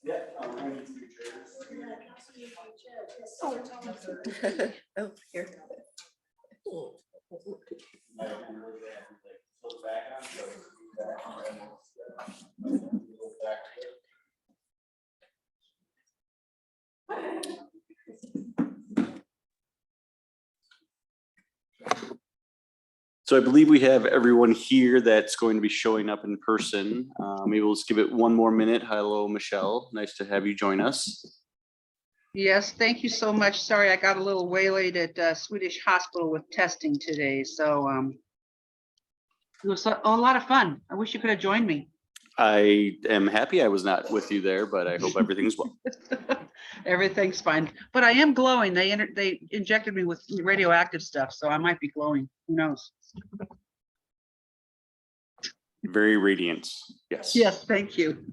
Yeah. Oh, here. So I believe we have everyone here that's going to be showing up in person. Maybe we'll just give it one more minute. Hello, Michelle. Nice to have you join us. Yes, thank you so much. Sorry, I got a little waylaid at Swedish Hospital with testing today, so it was a lot of fun. I wish you could have joined me. I am happy I was not with you there, but I hope everything's well. Everything's fine, but I am glowing. They injected me with radioactive stuff, so I might be glowing. Who knows? Very radiant. Yes. Yes, thank you.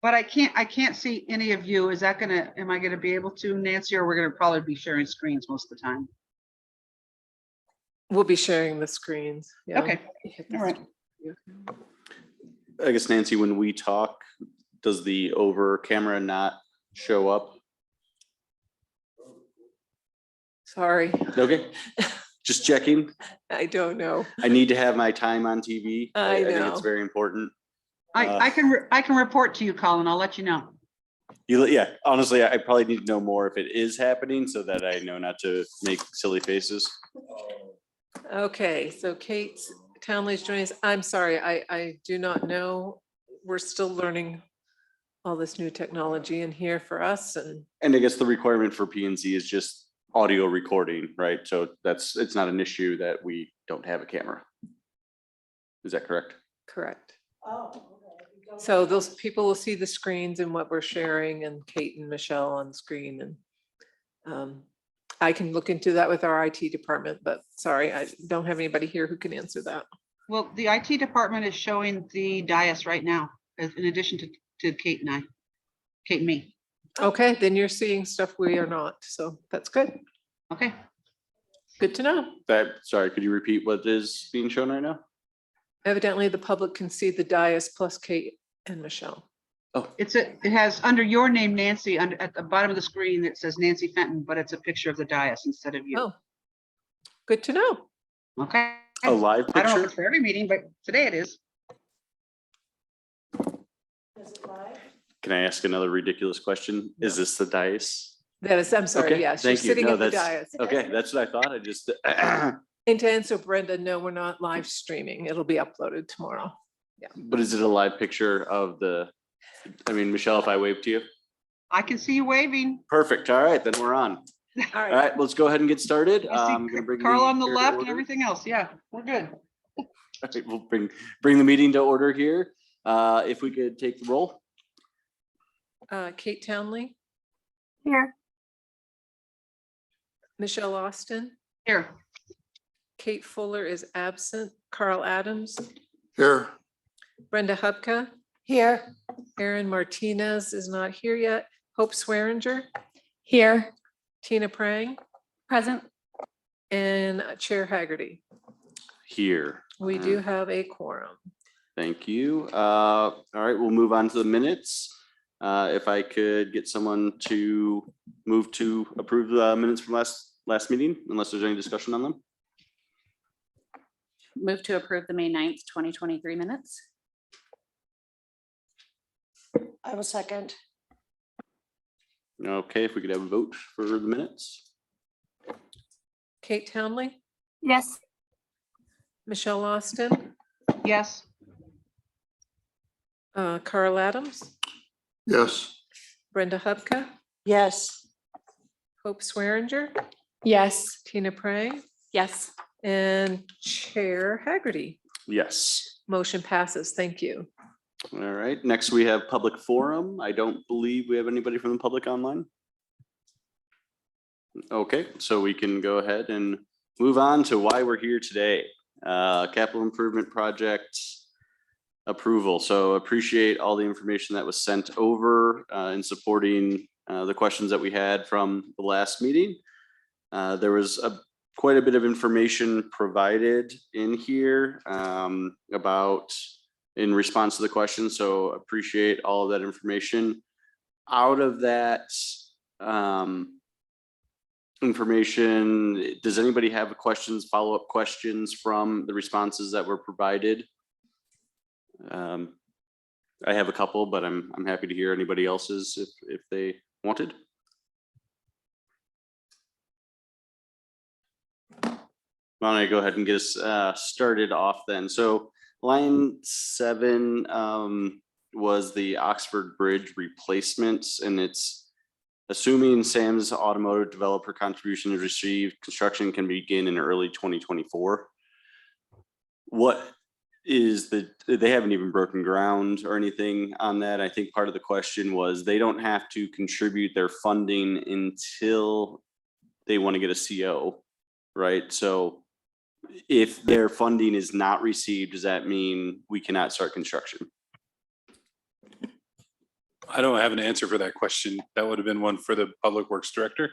But I can't see any of you. Am I gonna be able to, Nancy, or we're gonna probably be sharing screens most of the time? We'll be sharing the screens. Yeah. Okay, all right. I guess, Nancy, when we talk, does the over camera not show up? Sorry, Okay, just checking. I don't know. I need to have my time on TV. I think know. it's very important. I can report to you, Colin. I'll let you know. Yeah, honestly, I probably need to know more if it is happening so that I know not to make silly faces. Okay, so Kate Townley's joining us. I'm sorry, I do not know. We're still learning all this new technology in here for us, and And I guess the requirement for PNC is just audio recording, right? So it's not an issue that we don't have a camera. Is that correct? correct. Oh, okay. So those people will see the screens and what we're sharing, and Kate and Michelle on screen, and I can look into that with our IT department, but sorry, I don't have anybody here who can answer that. Well, the IT department is showing the dais right now, in addition to Kate and I, Kate and me. Okay, then you're seeing stuff we are not, so that's good. Okay. Good to know. Sorry, could you repeat what is being shown right now? Evidently, the public can see the dais plus Kate and Michelle. Oh, It has under your name, Nancy, at the bottom of the screen, it says Nancy Fenton, but it's a picture of the dais instead of you. Oh, good to know. Okay. a live I don't know if picture? it's for every meeting, but today it is. Is it live? Can I ask another ridiculous question? Is this the dice? That is, I'm sorry, Okay, yes, you're thank you. sitting No, at the that's- dais. Okay, that's what I thought. I just, And to answer Brenda, no, we're not live streaming. It'll be uploaded tomorrow. but is it a live picture of Michelle, if I wave to you? I can see you waving. Perfect. All right, then we're on. All All right, right, let's go ahead and get started. I I'm gonna see bring Carl on the chair to left and order. everything else. Yeah, we're good. All right, we'll bring the meeting to order here. If we could take the roll. Kate Townley, Here. Michelle Austin, Here. Kate Fuller is absent, Carl Adams, Here. Brenda Hubka, Here. Aaron Martinez is not here yet, Hope Swearinger, Here. Tina Prang, Present. and Chair Haggerty. Here. We do have a quorum. Thank you. All right, we'll move on to the minutes. If I could get someone to move to approve the minutes from last meeting, unless there's any discussion on them. Move to approve the May 9th, 2023 minutes. I will second. Okay, if we could have a vote for the minutes. Kate Townley, Yes. Michelle Austin, Yes. Carl Adams, Yes. Brenda Hubka, Yes. Hope Swearinger, Yes. Tina Prang, Yes. and Chair Haggerty. Yes. Motion passes. Thank you. All right, next we have public forum. I don't believe we have anybody from the public online. Okay, so we can go ahead and move on to why we're here today. Capital improvement project approval. So appreciate all the information that was sent over in supporting the questions that we had from the last meeting. There was quite a bit of information provided in here about in response to the question, so appreciate all of that information. Out of that information, does anybody have questions, follow-up questions from the responses that were provided? I have a couple, but I'm happy to hear anybody else's if they wanted. Why don't I go ahead and get us started off then? So line 7 was the Oxford Bridge replacements, and it's assuming Sam's automotive developer contribution is received, construction can begin in early 2024. What is they haven't even broken ground or anything on that. I think part of the question was they don't have to contribute their funding until they want to get a CO, right? So if their funding is not received, does that mean we cannot start construction? I don't have an answer for that question. That would have been one for the Public Works Director.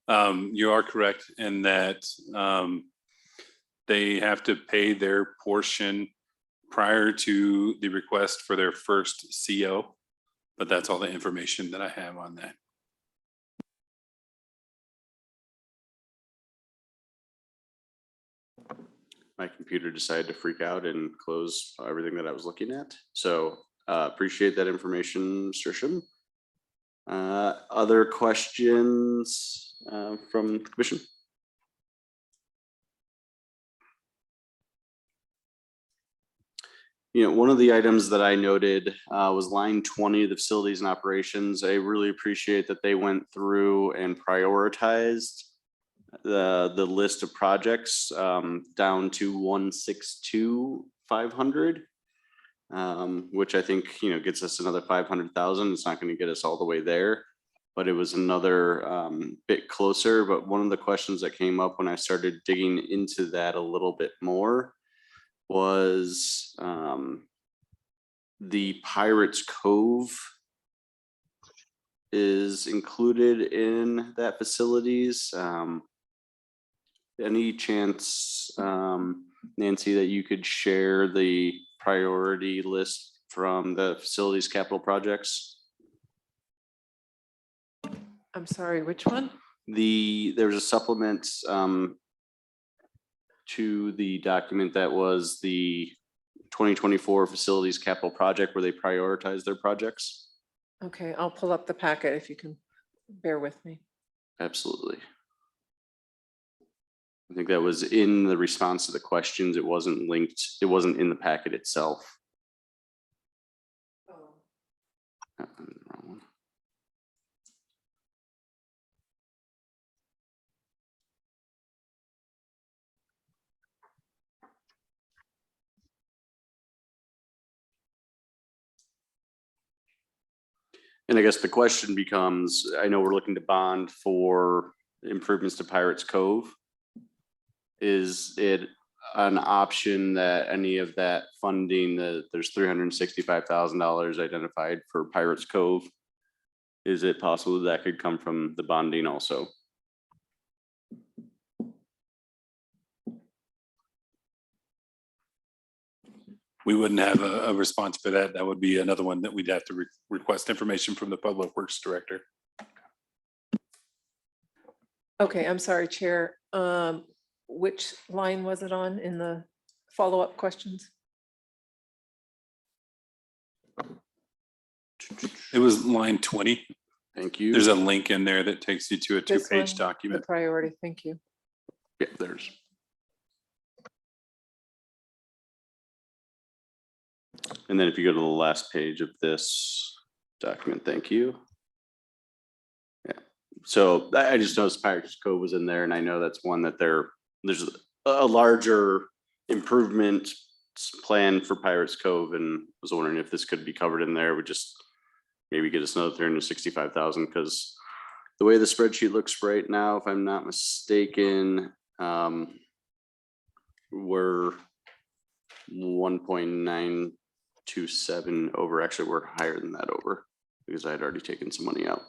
You are correct in that they have to pay their portion prior to the request for their first CO, but that's all the information that I have on that. My computer decided to freak out and close everything that I was looking at. So appreciate that information, Mr. Shim. Other questions from the commission? You know, one of the items that I noted was line 20, the facilities and operations. I really appreciate that they went through and prioritized the list of projects down to 162,500, which I think, you know, gets us another 500,000. It's not going to get us all the way there, but it was another bit closer. But one of the questions that came up when I started digging into that a little bit more was the Pirates Cove is included in that facilities. Any chance, Nancy, that you could share the priority list from the facilities capital projects? I'm sorry, which one? There's a supplement to the document that was the 2024 facilities capital project where they prioritize their projects. Okay, I'll pull up the packet if you can bear with me. Absolutely. I think that was in the response to the questions. It wasn't linked. It wasn't in the packet itself. Wrong one. And I guess the question becomes, I know we're looking to bond for improvements to Pirates Cove. Is it an option that any of that funding, that there's $365,000 identified for Pirates Cove? Is it possible that could come from the bonding also? We wouldn't have a response for that. That would be another one that we'd have to request information from the Public Works Director. Okay, I'm sorry, Chair. Which line was it on in the follow-up questions? It was line 20. Thank you. There's a link in there that takes you to a This two-page one, document. The priority, thank you. Yeah, there's. And then if you go to the last page of this document, thank you. Yeah, so I just noticed Pirates Cove was in there, and I know that's one that there's a larger improvement plan for Pirates Cove, and was wondering if this could be covered in there. Would just maybe get us another 365,000, because the way the spreadsheet looks right now, if I'm not mistaken, we're 1.927 over. Actually, we're higher than that over, because I had already taken some money out.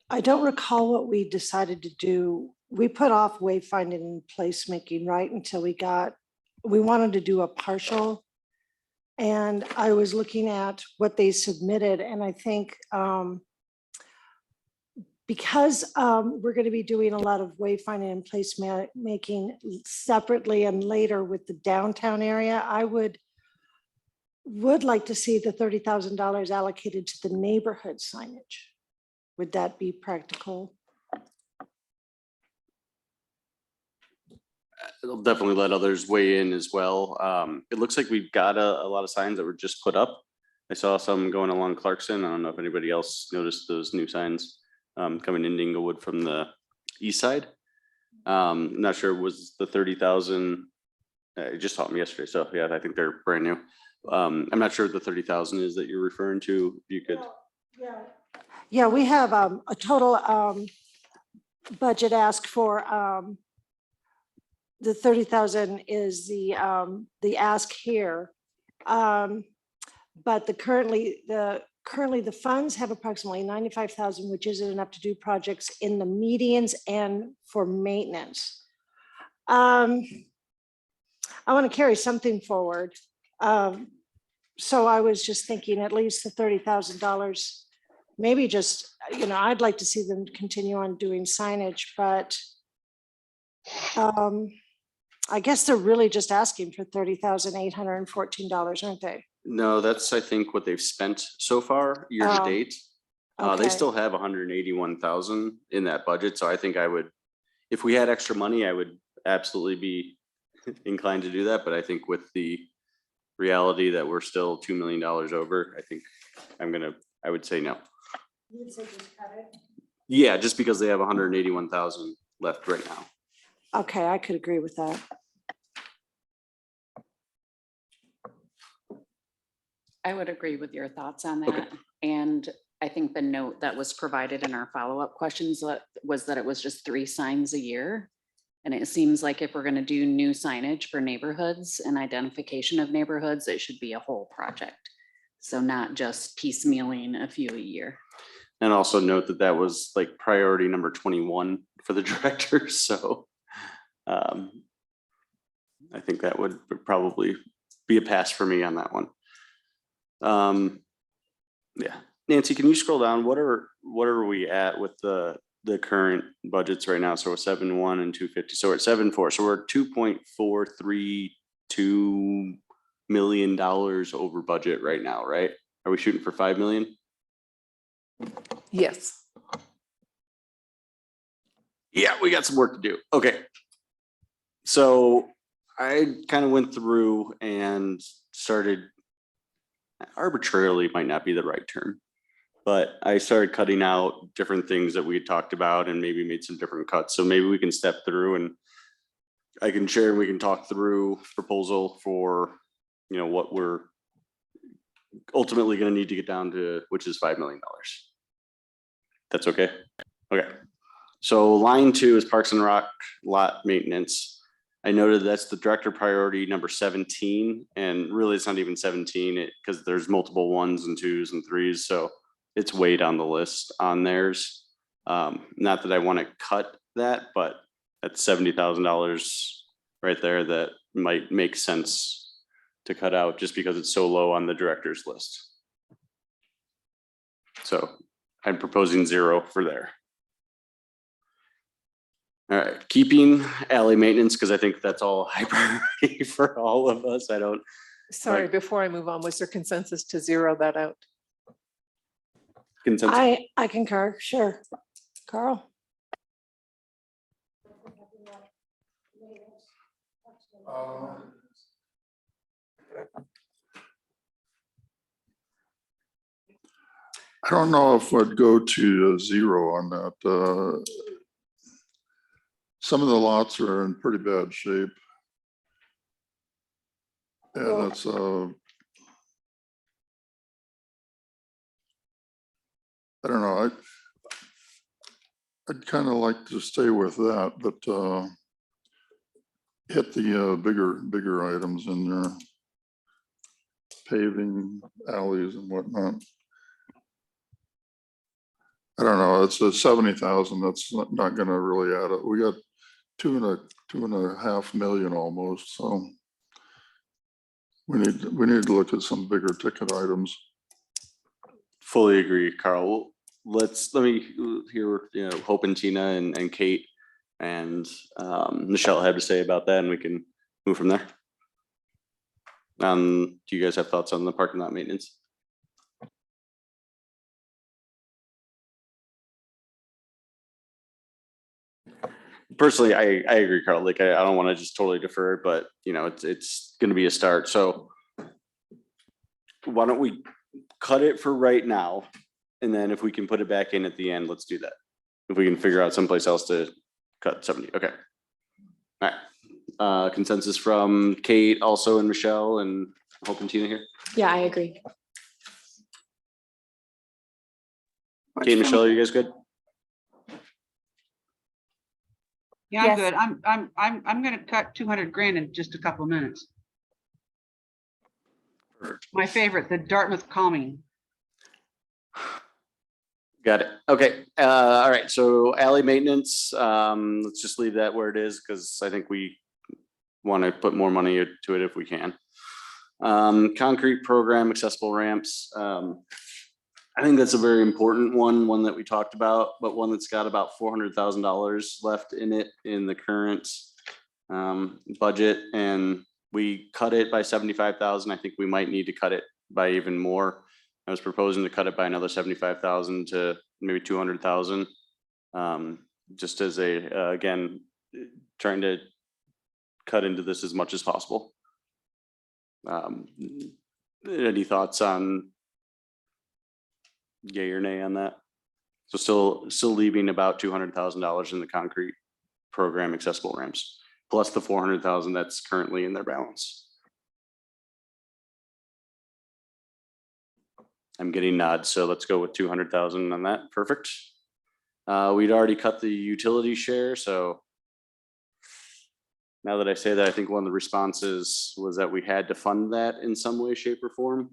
I don't recall what we decided to do we put off wayfinding and placemaking, right, until we wanted to do a partial. And I was looking at what they submitted, and I think because we're going to be doing a lot of wayfinding and placemaking separately and later with the downtown area, I would like to see the $30,000 allocated to the neighborhood signage. Would that be practical? I'll definitely let others weigh in as well. It looks like we've got a lot of signs that were just put up. I saw some going along Clarkson. I don't know if anybody else noticed those new signs coming into Inglewood from the east side. Not sure was the 30,000. I just saw them yesterday, so yeah, I think they're brand new. I'm not sure what the 30,000 is that you're referring to. If you could. Yeah, we have a total budget ask for the 30,000 is the ask here. But currently the funds have approximately 95,000, which isn't enough to do projects in the medians and for maintenance. I want to carry something forward. So I was just thinking at least the $30,000, maybe just, I'd like to see them continue on doing signage, but I guess they're really just asking for $30,814, aren't they? No, that's, I think, what they've spent so far year to Oh, date. They okay. still have 181,000 in that budget. So I think if we had extra money, I would absolutely be inclined to do that. But I think with the reality that we're still $2 million over, I think I would say no. You'd say just cut it? Yeah, just because they have 181,000 left right now. Okay, I could agree with that. I would agree with your thoughts on Okay. that. And I think the note that was provided in our follow-up questions was that it was just 3 signs a year. And it seems like if we're going to do new signage for neighborhoods and identification of neighborhoods, it should be a whole project. So not just piecemealing a few a year. And also note that was like priority number 21 for the director. So I think that would probably be a pass for me on that one. Yeah, Nancy, can you scroll down? What are we at with the current budgets right now? So we're 7.1 and 250. So we're at 7.4. So we're $2.432 million over budget right now, right? Are we shooting for 5 million? Yes. Yeah, we got some work to do. Okay. So I kind of went through and started, arbitrarily might not be the right term, but I started cutting out different things that we had talked about and maybe made some different cuts. So maybe we can step through and I can share and we can talk through proposal for, what we're ultimately going to need to get down to, which is $5 million. That's okay. Okay. So line 2 is Parks and Rock lot maintenance. I noted that's the director priority number 17, and really it's not even 17 because there's multiple 1s and 2s and 3s. So it's way down the list on theirs. Not that I want to cut that, but that's $70,000 right there that might make sense to cut out just because it's so low on the director's list. So I'm proposing 0 for there. All right, keeping alley maintenance, because I think that's all high priority for all of us. Sorry, Right. before I move on, was there consensus to zero that out? Consensus. I concur, sure. Carl? I don't know if I'd go to 0 on that. Some of the lots are in pretty bad shape. And that's I don't know. I'd kind of like to stay with that, but hit the bigger items in there. Paving, alleys and whatnot. I don't know, it's a 70,000, that's not gonna really add up. We got 2.5 million almost, so. We need to look at some bigger ticket items. Fully agree, Carl. Let me hear, Hope and Tina and Kate and Michelle have to say about that, and we can move from there. Do you guys have thoughts on the parking lot maintenance? Personally, I agree, Carl. Like, I don't want to just totally defer, but it's going to be a start. So why don't we cut it for right now? And then if we can put it back in at the end, let's do that. If we can figure out someplace else to cut 70. Okay. All right. Consensus from Kate also and Michelle and Hope and Tina here. Yeah, I agree. Kate, Michelle, are you guys good? Yeah, I'm Yes. good. I'm gonna cut 200 grand in just a couple of minutes. My favorite, the Dartmouth calming. Got it. Okay. All right. So alley maintenance, let's just leave that where it is because I think we want to put more money to it if we can. Concrete program, accessible ramps. I think that's a very important one that we talked about, but one that's got about $400,000 left in it in the current budget, and we cut it by 75,000. I think we might need to cut it by even more. I was proposing to cut it by another 75,000 to maybe 200,000. Just as again, trying to cut into this as much as possible. Any thoughts on yay or nay on that? So still leaving about $200,000 in the concrete program accessible ramps, plus the 400,000 that's currently in their balance. I'm getting nods, so let's go with 200,000 on that. Perfect. We'd already cut the utility share, so now that I say that, I think one of the responses was that we had to fund that in some way, shape, or form.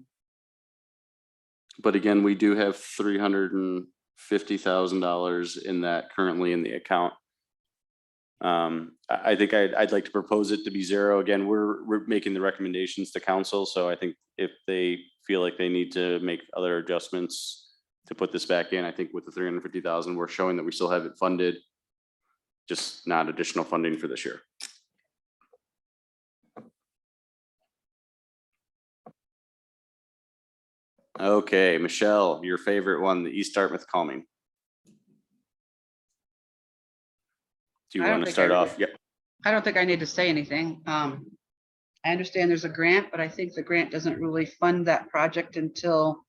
But again, we do have $350,000 in that currently in the account. I think I'd like to propose it to be zero. Again, we're making the recommendations to council, so I think if they feel like they need to make other adjustments to put this back in, I think with the 350,000, we're showing that we still have it funded, just not additional funding for this year. Okay, Michelle, your favorite one, the East Dartmouth calming. Do you I don't want to think start I off? really- Yep. I don't think I need to say anything. I understand there's a grant, but I think the grant doesn't really fund that project until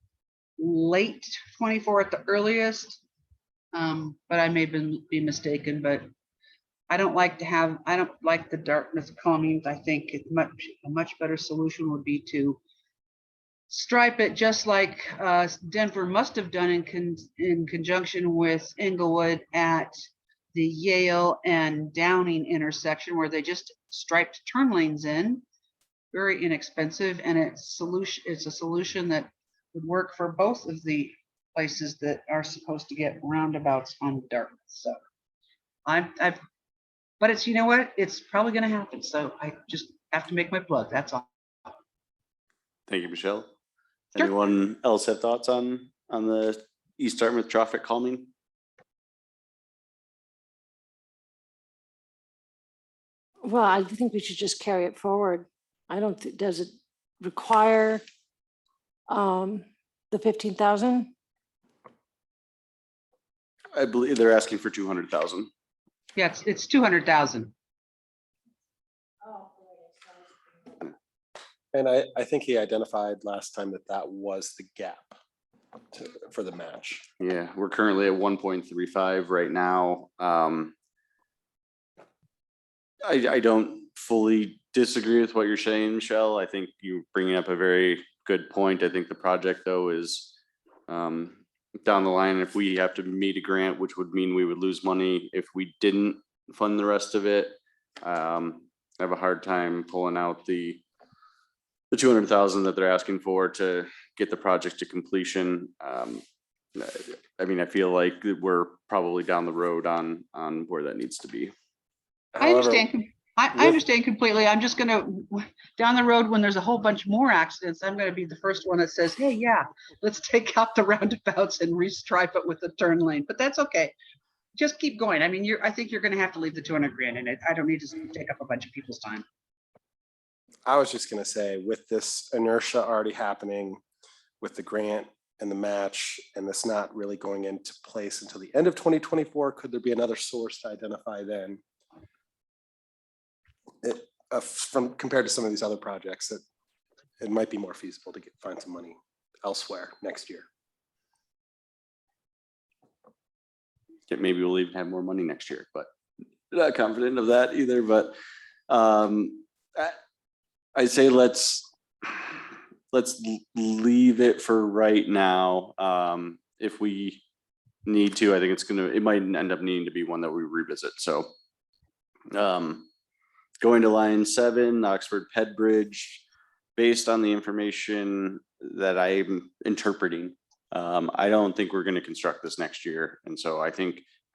late 24 at the earliest. But I may be mistaken, but I don't like the Dartmouth calming. I think a much better solution would be to stripe it just like Denver must have done in conjunction with Inglewood at the Yale and Downing intersection, where they just striped turn lanes in. Very inexpensive, and it's a solution that would work for both of the places that are supposed to get roundabouts on Dartmouth. So but it's, you know what, it's probably going to happen. So I just have to make my plug. That's all. Thank you, Michelle. Sure. Anyone else have thoughts on the East Dartmouth traffic calming? Well, I think we should just carry it forward. I don't think, does it require the 15,000? I believe they're asking for 200,000. Yeah, it's 200,000. And I think he identified last time that was the gap for the match. Yeah, we're currently at 1.35 right now. I don't fully disagree with what you're saying, Michelle. I think you're bringing up a very good point. I think the project though is down the line, if we have to meet a grant, which would mean we would lose money if we didn't fund the rest of it. I have a hard time pulling out the 200,000 that they're asking for to get the project to completion. I mean, I feel like that we're probably down the road on where that needs to be. I However, understand. I with- understand completely. I'm just gonna, down the road, when there's a whole bunch more accidents, I'm gonna be the first one that says, hey, yeah, let's take out the roundabouts and restripe it with the turn lane, but that's okay. Just keep going. I mean, I think you're gonna have to leave the 200 grand in it. I don't need to take up a bunch of people's time. I was just gonna say, with this inertia already happening, with the grant and the match, and this not really going into place until the end of 2024, could there be another source to identify then? From compared to some of these other projects, that it might be more feasible to find some money elsewhere next year. Yeah, maybe we'll even have more money next year, but not confident of that either. But I'd say let's leave it for right now. If we need to, I think it might end up needing to be one that we revisit. So going to line 7, Oxford Ped Bridge, based on the information that I'm interpreting, I don't think we're going to construct this next year. And so I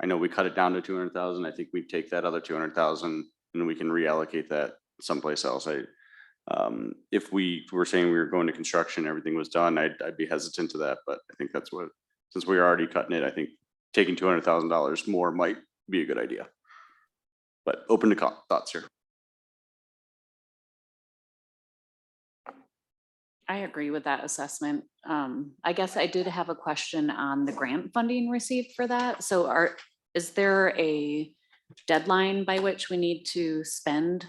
know we cut it down to 200,000. I think we take that other 200,000 and we can reallocate that someplace else. If we were saying we were going to construction, everything was done, I'd be hesitant to that. But I think that's what, since we're already cutting it, I think taking $200,000 more might be a good idea. But open to thoughts here. I agree with that assessment. I guess I did have a question on the grant funding received for that. So is there a deadline by which we need to spend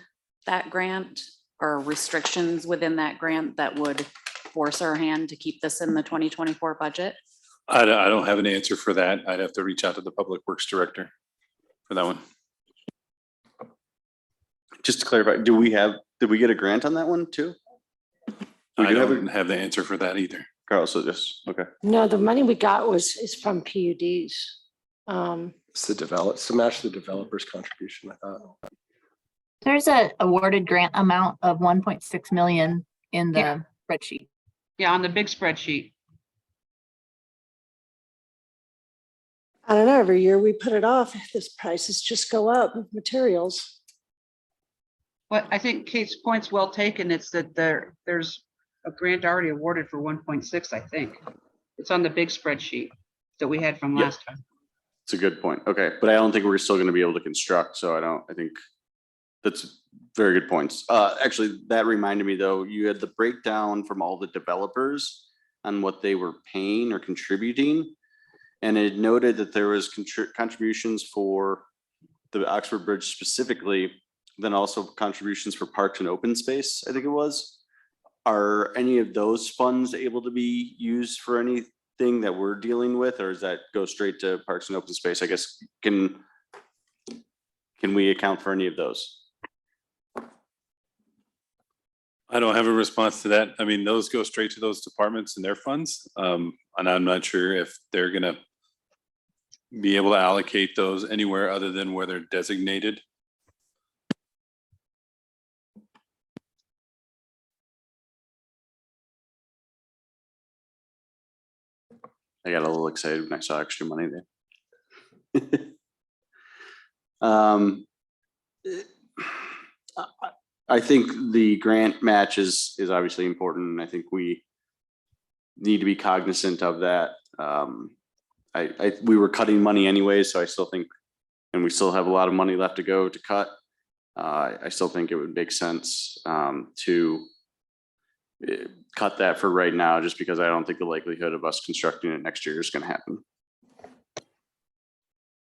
that grant, or restrictions within that grant that would force our hand to keep this in the 2024 budget? I don't have an answer for that. I'd have to reach out to the Public Works Director for that one. Just to clarify, did we get a grant on that one too? We I do have don't have the answer for that either. Carl, so just, okay. No, the money we got is from PUDs. It's to match the developer's contribution, I thought. There's a awarded grant amount of 1.6 million in Yeah. the spreadsheet. Yeah, on the big spreadsheet. I don't know, every year we put it off, this prices just go up with materials. But I think Kate's point's well taken. It's that there's a grant already awarded for 1.6, I think. It's on the big spreadsheet that we had from Yep. last time. It's a good point. Okay, but I don't think we're still going to be able to construct. So I think that's very good points. Actually, that reminded me though, you had the breakdown from all the developers on what they were paying or contributing. And it noted that there was contributions for the Oxford Bridge specifically, then also contributions for parks and open space, I think it was. Are any of those funds able to be used for anything that we're dealing with, or does that go straight to parks and open space? I guess, can we account for any of those? I don't have a response to that. I mean, those go straight to those departments and their funds. And I'm not sure if they're gonna be able to allocate those anywhere other than where they're designated. I got a little excited when I saw extra money there. I think the grant match is obviously important, and I think we need to be cognizant of that. We were cutting money anyway, so I still think, and we still have a lot of money left to go to cut. I still think it would make sense to cut that for right now, just because I don't think the likelihood of us constructing it next year is going to happen.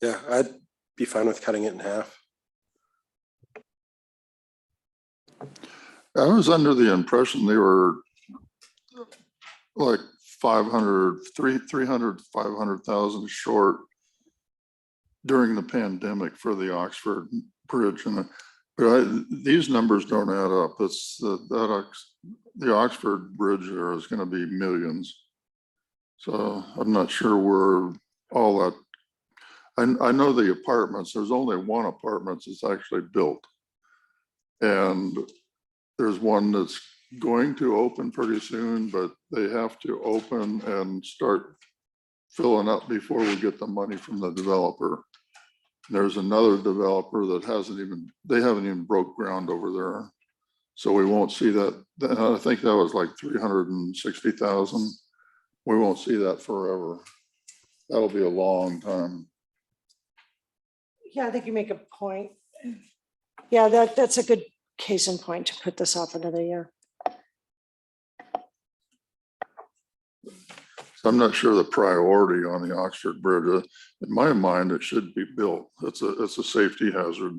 Yeah, I'd be fine with cutting it in half. I was under the impression they were like 300, 500,000 short during the pandemic for the Oxford Bridge. And these numbers don't add up. The Oxford Bridge there is going to be millions. So I'm not sure we're all that. I know the apartments, there's only one apartment that's actually built. And there's one that's going to open pretty soon, but they have to open and start filling up before we get the money from the developer. There's another developer that they haven't even broke ground over there. So we won't see that. I think that was like 360,000. We won't see that forever. That'll be a long time. Yeah, I think you make a point. Yeah, that's a good case in point to put this off another year. So I'm not sure the priority on the Oxford Bridge. In my mind, it should be built. It's a safety hazard.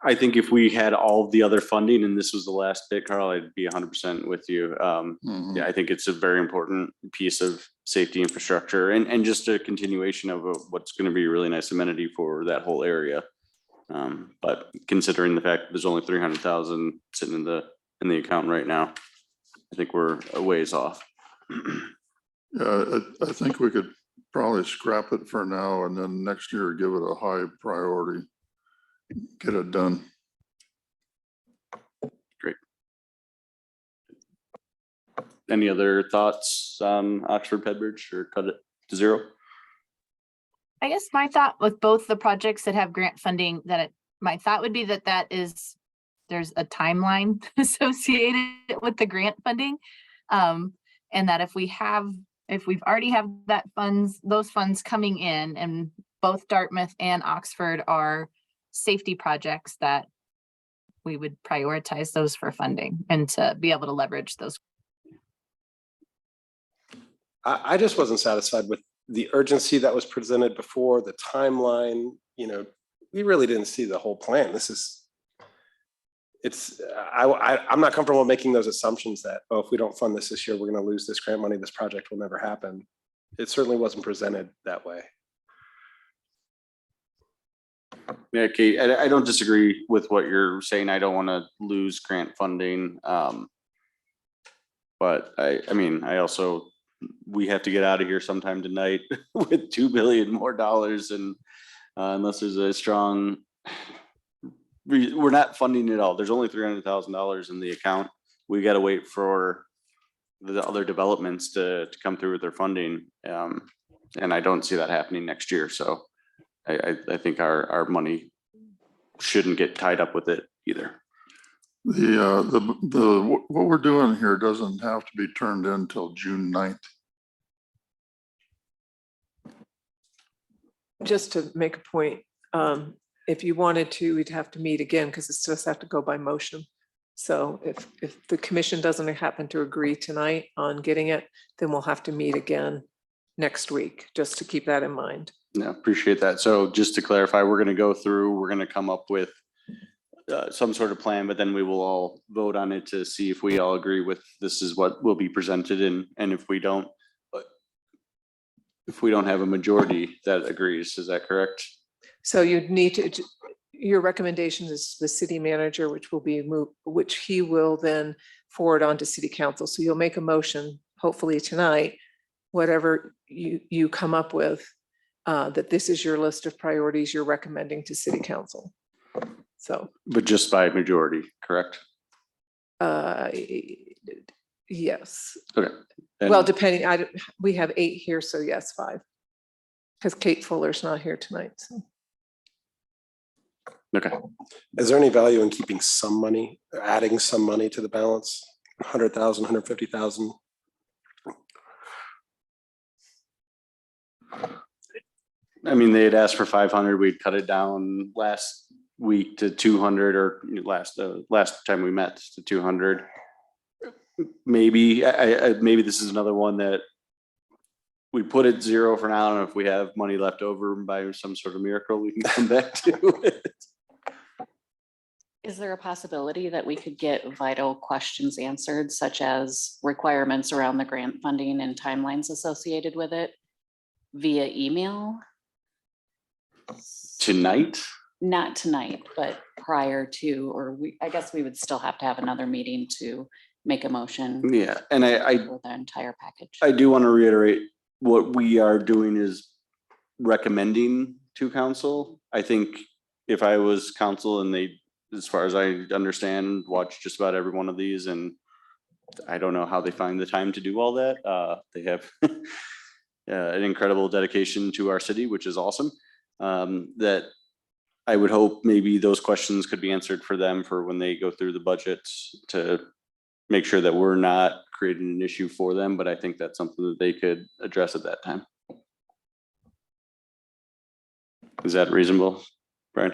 I think if we had all of the other funding and this was the last bit, Carl, I'd be 100% with you. Mhm. Yeah, I think it's a very important piece of safety infrastructure and just a continuation of what's going to be a really nice amenity for that whole area. But considering the fact that there's only 300,000 sitting in the account right now, I think we're a ways off. Yeah, I think we could probably scrap it for now and then next year give it a high priority. Get it done. Great. Any other thoughts, Oxford Pedbridge, or cut it to zero? I guess my thought with both the projects that have grant funding, my thought would be that there's a timeline associated with the grant funding. And that if we've already have those funds coming in, and both Dartmouth and Oxford are safety projects, that we would prioritize those for funding and to be able to leverage those. I just wasn't satisfied with the urgency that was presented before, the timeline. We really didn't see the whole plan. I'm not comfortable making those assumptions that, oh, if we don't fund this year, we're going to lose this grant money, this project will never happen. It certainly wasn't presented that way. Yeah, Kate, I don't disagree with what you're saying. I don't want to lose grant funding. But we have to get out of here sometime tonight with $2 billion more dollars, and unless there's a strong, we're not funding it all. There's only $300,000 in the account. We got to wait for the other developments to come through with their funding. And I don't see that happening next year. So I think our money shouldn't get tied up with it either. What we're doing here doesn't have to be turned in until June 9th. Just to make a point, if you wanted to, we'd have to meet again because it's just have to go by motion. So if the commission doesn't happen to agree tonight on getting it, then we'll have to meet again next week, just to keep that in mind. Yeah, appreciate that. So just to clarify, we're going to come up with some sort of plan, but then we will all vote on it to see if we all agree with this is what will be presented, and if we don't have a majority that agrees, is that correct? So you'd need to, your recommendation is the city manager, which he will then forward on to city council. So you'll make a motion, hopefully tonight, whatever you come up with, that this is your list of priorities you're recommending to city council. So. But just by majority, correct? Yes. Okay. Well, depending, we have 8 here, so yes, 5. Because Kate Fuller's not here tonight. So. Okay. Is there any value in keeping some money, or adding some money to the balance? 100,000, 150,000? I mean, they had asked for 500. We'd cut it down last week to 200, or last time we met to 200. Maybe maybe this is another one that we put at 0 for now. I don't know if we have money left over by some sort of miracle we can come back to it. Is there a possibility that we could get vital questions answered, such as requirements around the grant funding and timelines associated with it, via email? Tonight? Not tonight, but prior to, or I guess we would still have to have another meeting to make a motion. Yeah, and For the entire package. I do want to reiterate what we are doing is recommending to council. I think if I was council and they, as far as I understand, watch just about every one of these, and I don't know how they find the time to do all that. They have an incredible dedication to our city, which is awesome. That I would hope maybe those questions could be answered for them for when they go through the budgets to make sure that we're not creating an issue for them, but I think that's something that they could address at that time. Is that reasonable, Brian?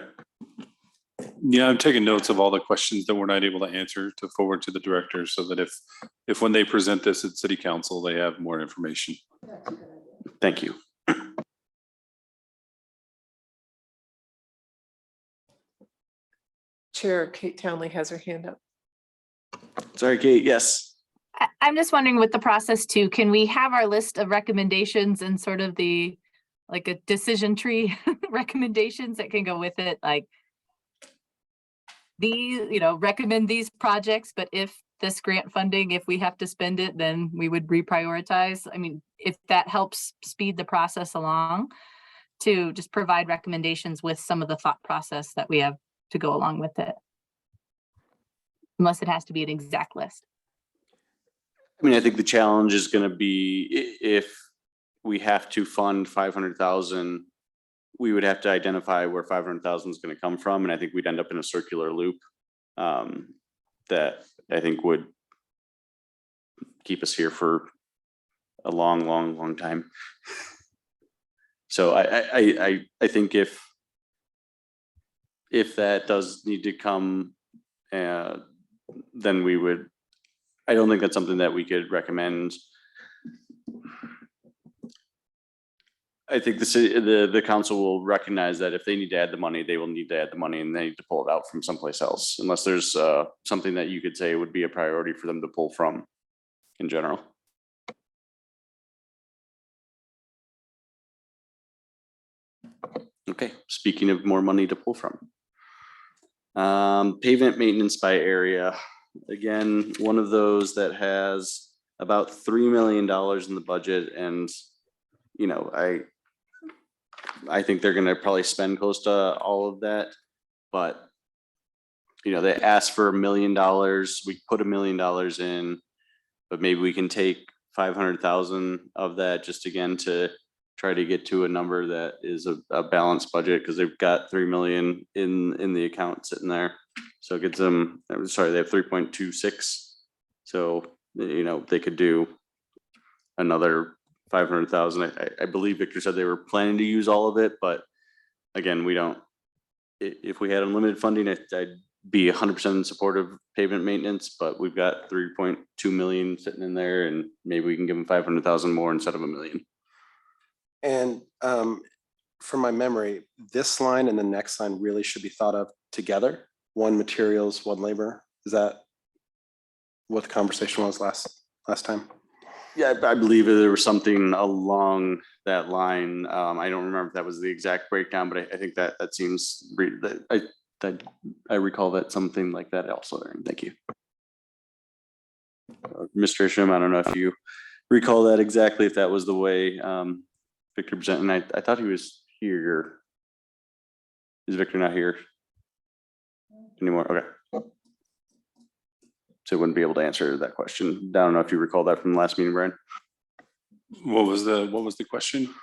Yeah, I'm taking notes of all the questions that we're not able to answer to forward to the director so that if when they present this at city council, they have more information. Thank you. Chair Kate Townley has her hand up. Sorry, Kate, yes. I'm just wondering with the process too, can we have our list of recommendations and sort of the, like a decision tree recommendations that can go with it? Like these, recommend these projects, but if this grant funding, if we have to spend it, then we would reprioritize. I mean, if that helps speed the process along, to just provide recommendations with some of the thought process that we have to go along with it. Unless it has to be an exact list. I mean, I think the challenge is gonna be if we have to fund 500,000, we would have to identify where 500,000 is gonna come from, and I think we'd end up in a circular loop that I think would keep us here for a long time. So I think if that does need to come, then we would, I don't think that's something that we could recommend. I think the city, the council will recognize that if they need to add the money, they will need to add the money and they need to pull it out from someplace else, unless there's something that you could say would be a priority for them to pull from in general. Okay, speaking of more money to pull from. Pavement maintenance by area. Again, one of those that has about $3 million in the budget, and I think they're gonna probably spend close to all of that, but they asked for $1 million. We put $1 million in, but maybe we can take 500,000 of that just again to try to get to a number that is a balanced budget, because they've got 3 million in the account sitting there. So it gets them, I'm sorry, they have 3.26. So, they could do another 500,000. I believe Victor said they were planning to use all of it, but again, we don't, if we had unlimited funding, I'd be 100% in support of pavement maintenance, but we've got 3.2 million sitting in there, and maybe we can give them 500,000 more instead of $1 million. And from my memory, this line and the next line really should be thought of together. One materials, one labor. Is that what the conversation was last time? Yeah, I believe there was something along that line. I don't remember if that was the exact breakdown, but I think that seems, I recall that something like that also there. Thank you. Mr. Isham, I don't know if you recall that exactly, if that was the way Victor presented. And I thought he was here. Is Victor not here anymore? Okay. So I wouldn't be able to answer that question. I don't know if you recall that from the last meeting, Brian. What was the question?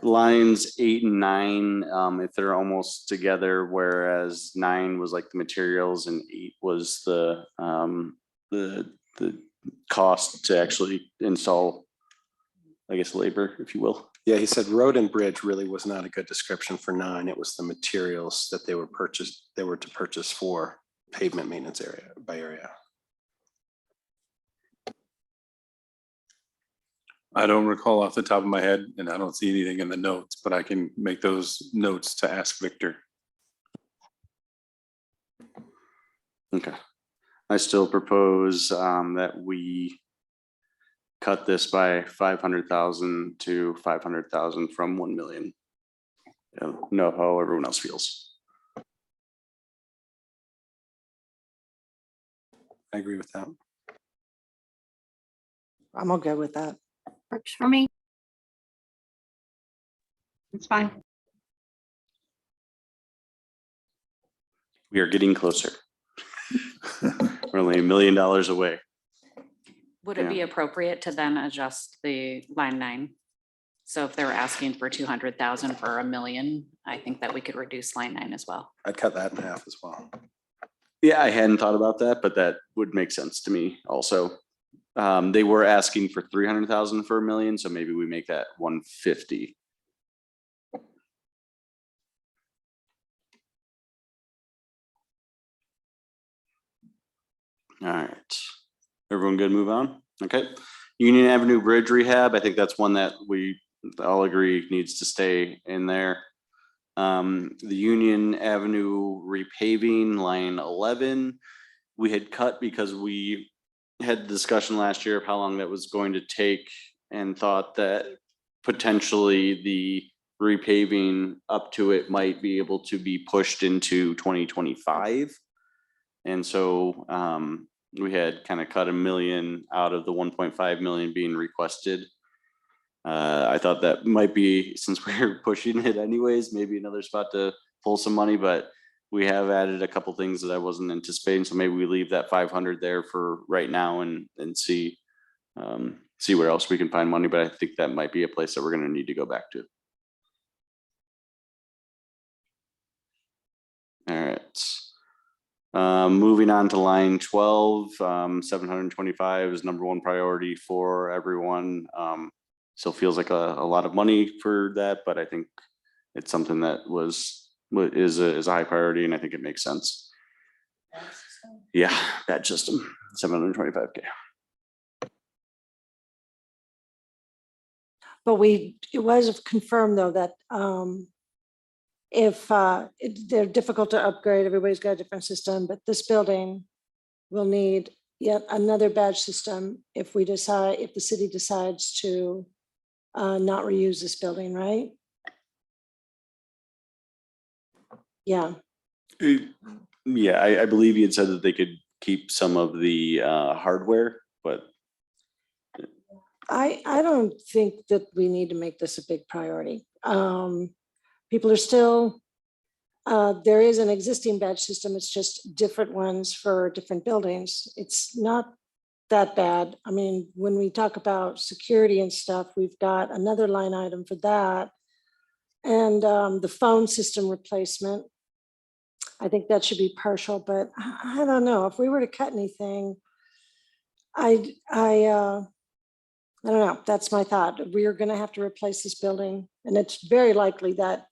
Lines 8 and 9, if they're almost together, whereas 9 was like the materials and 8 was the cost to actually install, I guess, labor, if you will. Yeah, he said road and bridge really was not a good description for 9. It was the materials that they were to purchase for pavement maintenance area by area. I don't recall off the top of my head, and I don't see anything in the notes, but I can make those notes to ask Victor. Okay. I still propose that we cut this by 500,000 to 500,000 from 1 million. Know how everyone else feels. I agree with that. I'm okay with that. Works for me. It's fine. We are getting closer. We're only $1 million away. Would it be Yeah. appropriate to then adjust the line 9? So if they were asking for 200,000 for $1 million, I think that we could reduce line 9 as well. I'd cut that in half as well. Yeah, I hadn't thought about that, but that would make sense to me also. They were asking for 300,000 for $1 million, so maybe we make that 150. All right, everyone good, move on? Okay. Union Avenue Bridge rehab, I think that's one that we all agree needs to stay in there. The Union Avenue repaving, line 11, we had cut because we had the discussion last year of how long that was going to take and thought that potentially the repaving up to it might be able to be pushed into 2025. And so we had kind of cut $1 million out of the 1.5 million being requested. I thought that might be, since we're pushing it anyways, maybe another spot to pull some money, but we have added a couple things that I wasn't anticipating. So maybe we leave that 500 there for right now and see where else we can find money. But I think that might be a place that we're going to need to go back to. All right. Moving on to line 12, 725 is number one priority for everyone. Still feels like a lot of money for that, but I think it's something that is a high priority, and I think it makes sense. Yeah, badge system, 725K. But it was confirmed though that if they're difficult to upgrade, everybody's got a different system, but this building will need yet another badge system if the city decides to not reuse this building, right? Yeah. Yeah, I believe you had said that they could keep some of the hardware, but I don't think that we need to make this a big priority. People are still, there is an existing badge system. It's just different ones for different buildings. It's not that bad. I mean, when we talk about security and stuff, we've got another line item for that. And the phone system replacement, I think that should be partial, but I don't know. If we were to cut anything, I don't know. That's my thought. We are going to have to replace this building, and it's very likely that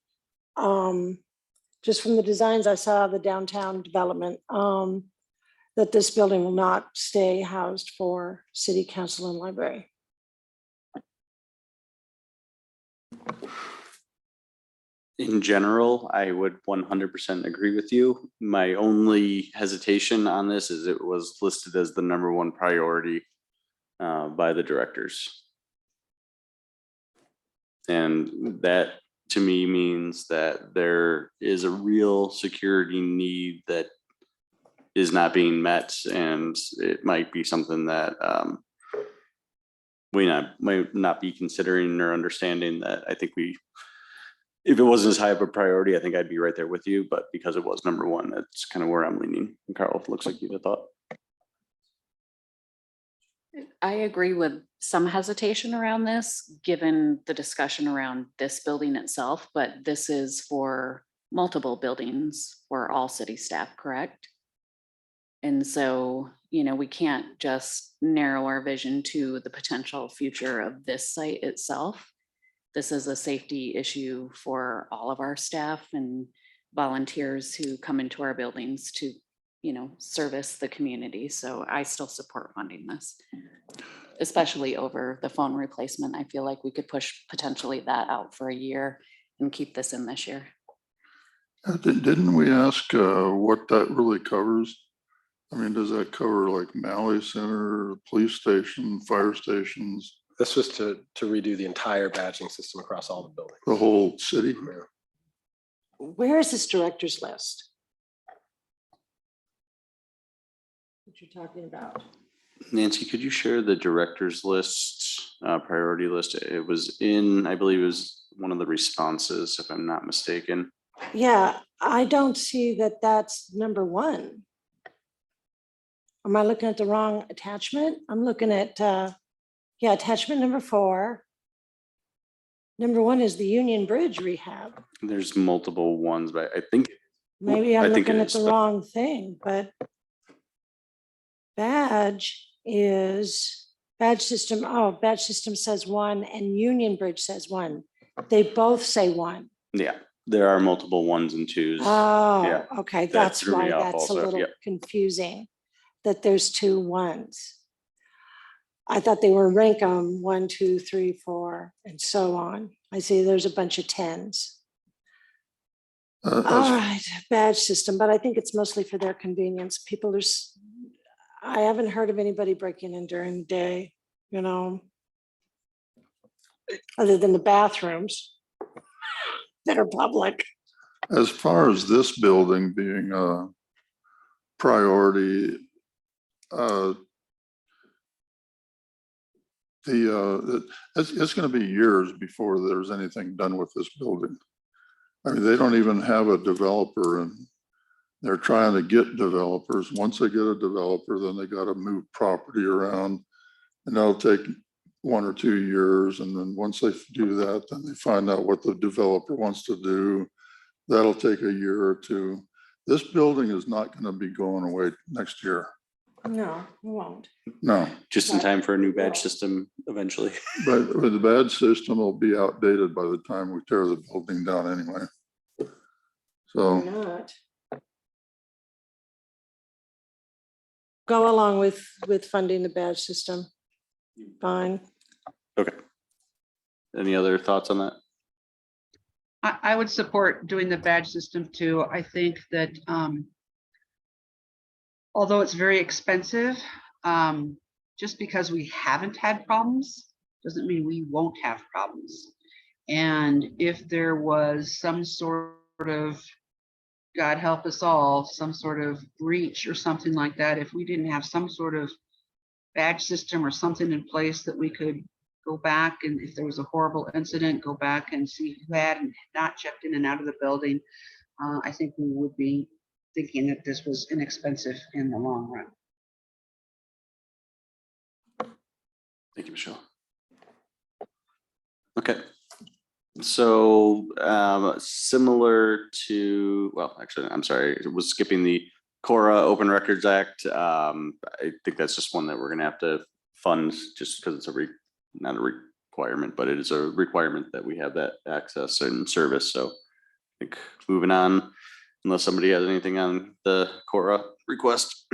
just from the designs I saw of the downtown development, that this building will not stay housed for city council and library. in general, I would 100% agree with you. My only hesitation on this is it was listed as the number one priority by the directors. And that to me means that there is a real security need that is not being met, and it might be something that we might not be considering or understanding. That I think if it wasn't as high of a priority, I think I'd be right there with you, but because it was number one, that's kind of where I'm leaning. And Carl, it looks like you had a thought. I agree with some hesitation around this, given the discussion around this building itself, but this is for multiple buildings for all city staff, correct? And so, we can't just narrow our vision to the potential future of this site itself. This is a safety issue for all of our staff and volunteers who come into our buildings to service the community. So I still support funding this, especially over the phone replacement. I feel like we could push potentially that out for a year and keep this in this year. Didn't we ask what that really covers? I mean, does that cover like Malley Center, police station, fire stations, This was to redo the entire badging system across all the buildings. the whole city? Where is this director's list? What you're talking about? Nancy, could you share the director's list, priority list? It was in, I believe it was one of the responses, if I'm not mistaken. Yeah, I don't see that that's number one. Am I looking at the wrong attachment? I'm looking at, yeah, attachment number 4. Number 1 is the Union Bridge rehab. There's multiple ones, but I think, Maybe I I'm think it looking at is, the but- wrong thing, but badge system, oh, badge system says 1 and Union Bridge says 1. They both say 1. yeah, there are multiple ones and twos. Oh, Yeah, okay, that that's threw me why off that's a also, little yep. confusing, that there's 2 1s. I thought they were rank them 1, 2, 3, 4, and so on. I see there's a bunch of 10s. All As right, badge system, but I think it's mostly for their convenience. People are, I haven't heard of anybody breaking in during the day, you know, other than the bathrooms that are public. as far as this building being a priority, it's going to be years before there's anything done with this building. I mean, they don't even have a developer, and they're trying to get developers. Once they get a developer, then they got to move property around, and that'll take 1 or 2 years. And then once they do that, then they find out what the developer wants to do. That'll take a year or 2. This building is not going to be going away next year. No, it won't. No, Just in time for a new badge system eventually. but the badge system will be outdated by the time we tear the building down anyway. Why So, not? Go along with funding the badge system. Fine. Okay. Any other thoughts on that? I would support doing the badge system too. I think that although it's very expensive, just because we haven't had problems doesn't mean we won't have problems. And if there was some sort of, God help us all, some sort of breach or something like that, if we didn't have some sort of badge system or something in place that we could go back, and if there was a horrible incident, go back and see who had and not checked in and out of the building, I think we would be thinking that this was inexpensive in the long run. Thank you, Michelle. Okay. So similar to, well, actually, I'm sorry, I was skipping the Cora Open Records Act. I think that's just one that we're gonna have to fund just because it's not a requirement, but it is a requirement that we have that access and service. So I think moving on, unless somebody has anything on the Cora request.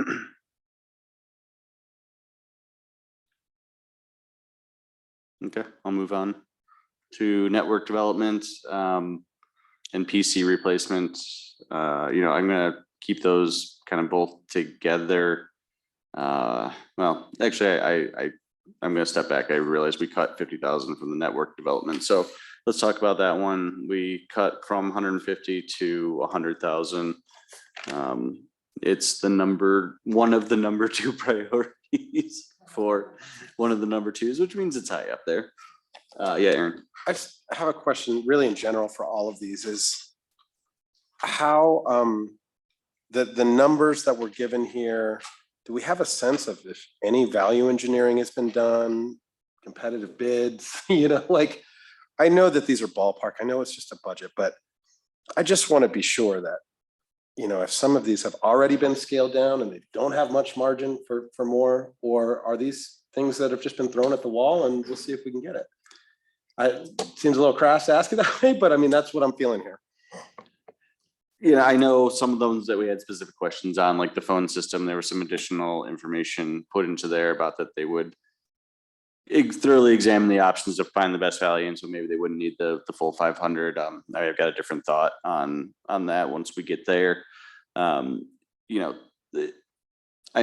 Okay, I'll move on to network development and PC replacement. I'm gonna keep those kind of both together. Well, actually, I'm gonna step back. I realized we cut 50,000 from the network development. So let's talk about that one. We cut from 150 to 100,000. It's one of the number 2 priorities for one of the number 2s, which means it's high up there. Yeah, Aaron. I just have a question really in general for all of these is how the numbers that were given here, do we have a sense of if any value engineering has been done, competitive bids, like I know that these are ballpark, I know it's just a budget, but I just want to be sure that, if some of these have already been scaled down and they don't have much margin for more, or are these things that have just been thrown at the wall and we'll see if we can get it? It seems a little crass to ask it that way, but I mean, that's what I'm feeling here. Yeah, I know some of those that we had specific questions on, like the phone system, there was some additional information put into there about that they would thoroughly examine the options to find the best value, and so maybe they wouldn't need the full 500. I've got a different thought on that once we get there. I'm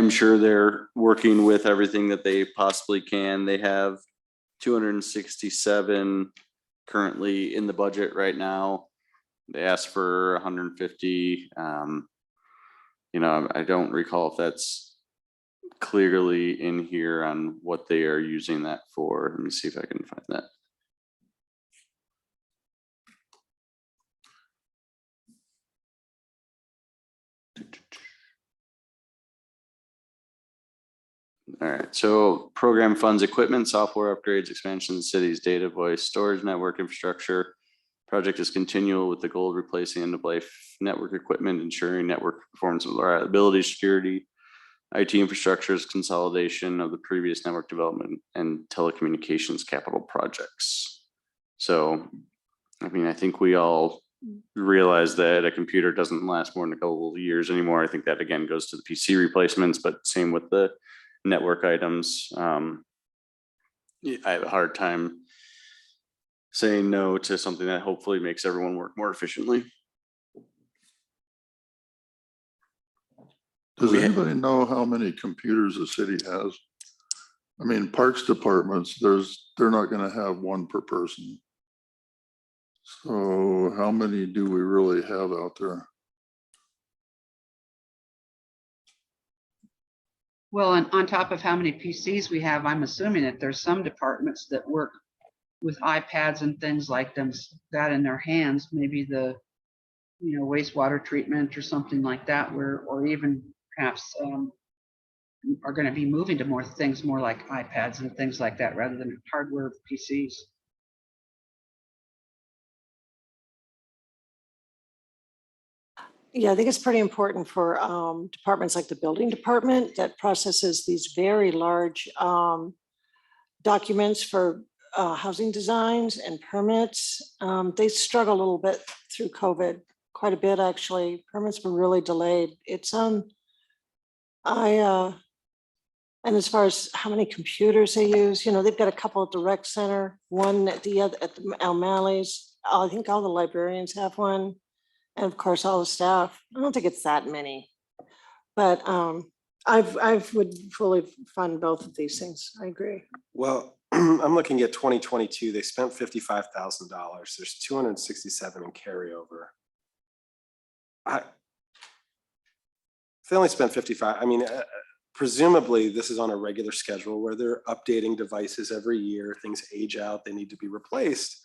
sure they're working with everything that they possibly can. They have 267 currently in the budget right now. They asked for 150. I don't recall if that's clearly in here on what they are using that for. Let me see if I can find that. All right, so program funds, equipment, software upgrades, expansion of the city's data voice, storage network infrastructure. Project is continual with the goal of replacing end-of-life network equipment, ensuring network performance and reliability, security, IT infrastructures, consolidation of the previous network development and telecommunications capital projects. So, I mean, I think we all realize that a computer doesn't last more than a couple of years anymore. I think that again goes to the PC replacements, but same with the network items. Yeah, I have a hard time saying no to something that hopefully makes everyone work more efficiently. Does We ha- anybody know how many computers the city has? I mean, Parks Departments, they're not gonna have one per person. So how many do we really have out there? Well, and on top of how many PCs we have, I'm assuming that there's some departments that work with iPads and things like that in their hands, maybe the, wastewater treatment or something like that, or even perhaps are going to be moving to more things, more like iPads and things like that, rather than hardware PCs. Yeah, I think it's pretty important for departments like the building department that processes these very large documents for housing designs and permits. They struggle a little bit through COVID, quite a bit actually. Permits were really delayed. And as far as how many computers they use, they've got a couple at the rec center, one at the O'Malley's. I think all the librarians have one. And of course, all the staff. I don't think it's that many. But I would fully fund both of these things. I agree. Well, I'm looking at 2022. They spent $55,000. There's 267 in carryover. If they only spent 55, I mean, presumably this is on a regular schedule where they're updating devices every year. Things age out, they need to be replaced.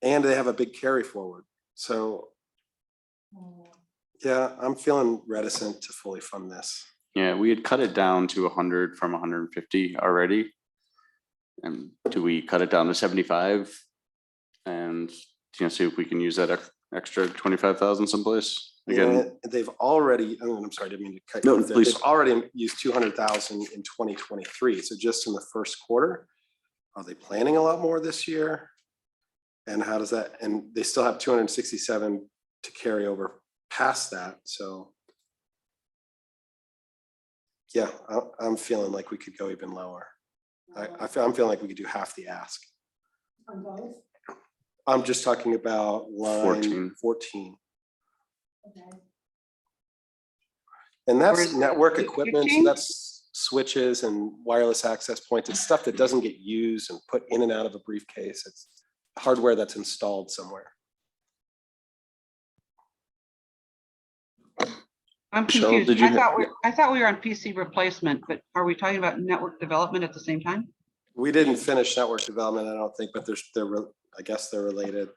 And they have a big carry forward. So yeah, I'm feeling reticent to fully fund this. Yeah, we had cut it down to 100 from 150 already. And do we cut it down to 75? And see if we can use that extra 25,000 someplace? Again, Yeah, they've already, I'm sorry, I didn't mean to cut you No, off there. please. They've already used 200,000 in 2023. So just in the first quarter, are they planning a lot more this year? And how does that, and they still have 267 to carry over past that. So yeah, I'm feeling like we could go even lower. I'm feeling like we could do half the ask. I'm just talking about line 14. And that's network equipment, so that's switches and wireless access points. It's stuff that doesn't get used and put in and out of a briefcase. It's hardware that's installed somewhere. I'm Michelle, confused. did you I thought we were on PC replacement, but are we talking about network development at the same time? We didn't finish network development, I don't think, but I guess they're related.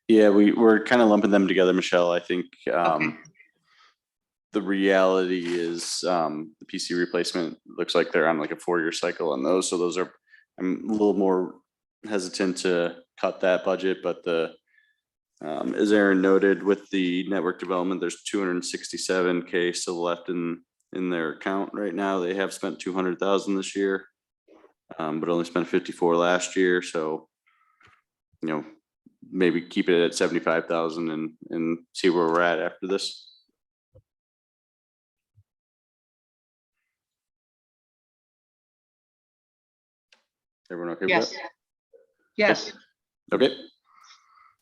yeah, we're kind of lumping them together, Michelle. I think the reality is the PC replacement looks like they're on like a 4-year cycle on those. So those are, I'm a little more hesitant to cut that budget, but as Aaron noted, with the network development, there's 267K still left in their account right now. They have spent 200,000 this year, but only spent 54 last year. So, maybe keep it at 75,000 and see where we're at after this. Everyone okay with that? Yes. Okay.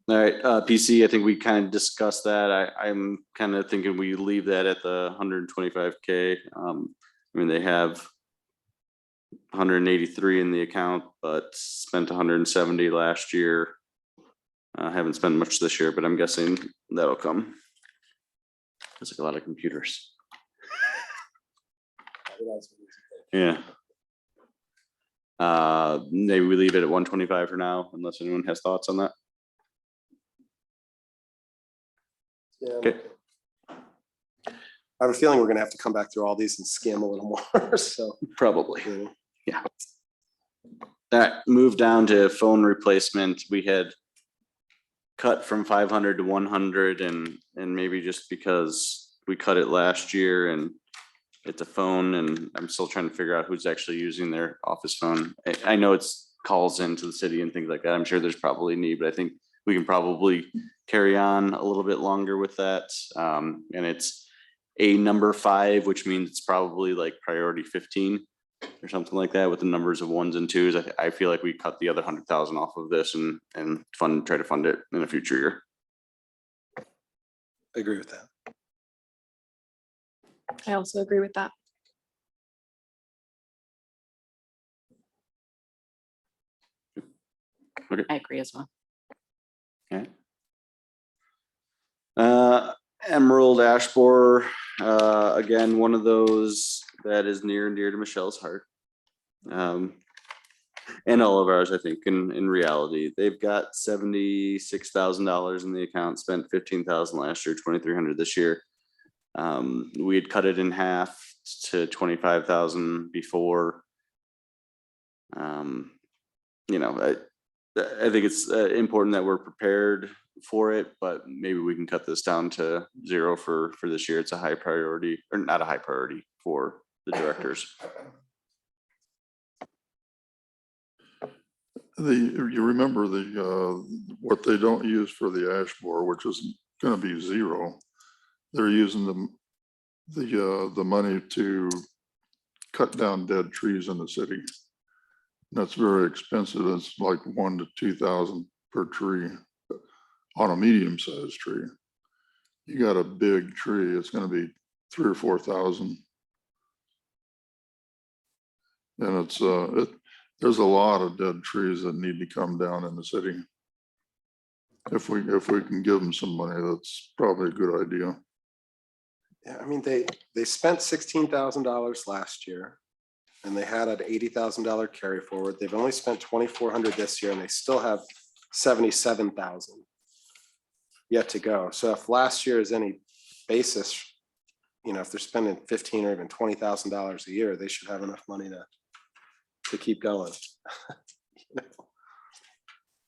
All right, PC, I think we kind of discussed that. I'm kind of thinking we leave that at the 125K. I mean, they have 183 in the account, but spent 170 last year. Haven't spent much this year, but I'm guessing that'll come. It's like a lot of computers. Yeah. Maybe we leave it at 125 for now, unless anyone has thoughts on that. Yeah. Okay. I have a feeling we're gonna have to come back through all these and skim a little more, so. Probably. you know. Yeah. That moved down to phone replacement. We had cut from 500 to 100 and maybe just because we cut it last year and it's a phone and I'm still trying to figure out who's actually using their office phone. I know it's calls into the city and things like that. I'm sure there's probably need, but I think we can probably carry on a little bit longer with that. And it's a number 5, which means it's probably like priority 15 or something like that with the numbers of 1s and 2s. I feel like we cut the other 100,000 off of this and try to fund it in a future year. I agree with that. I also agree with that. I agree as well. Okay. Emerald ash borer, again, one of those that is near and dear to Michelle's heart. And all of ours, I think, in reality, they've got $76,000 in the account, spent 15,000 last year, 2,300 this year. We had cut it in half to 25,000 before. You know, I think it's important that we're prepared for it, but maybe we can cut this down to 0 for this year. It's a high priority, or not a high priority for the directors. You remember what they don't use for the ash borer, which is gonna be 0. They're using the money to cut down dead trees in the city. That's very expensive. It's like 1,000 to 2,000 per tree on a medium-sized tree. You got a big tree, it's gonna be 3,000 or 4,000. And there's a lot of dead trees that need to come down in the city. If we can give them some money, that's probably a good idea. Yeah, I mean, they spent $16,000 last year and they had an $80,000 carry forward. They've only spent 2,400 this year and they still have 77,000 yet to go. So if last year is any basis, you know, if they're spending $15,000 or even $20,000 a year, they should have enough money to keep going.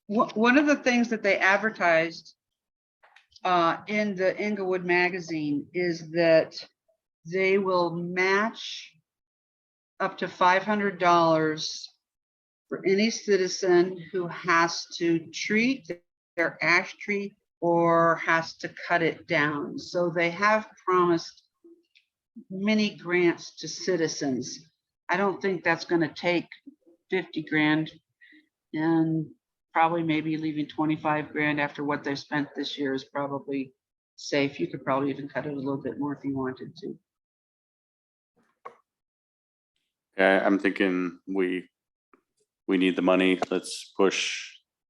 One of the things that they advertised in the Inglewood magazine is that they will match up to $500 for any citizen who has to treat their ash tree or has to cut it down. So they have promised many grants to citizens. I don't think that's going to take 50 grand and probably maybe leaving 25 grand after what they've spent this year is probably safe. You could probably even cut it a little bit more if you wanted to. Yeah, I'm thinking we need the money. Let's push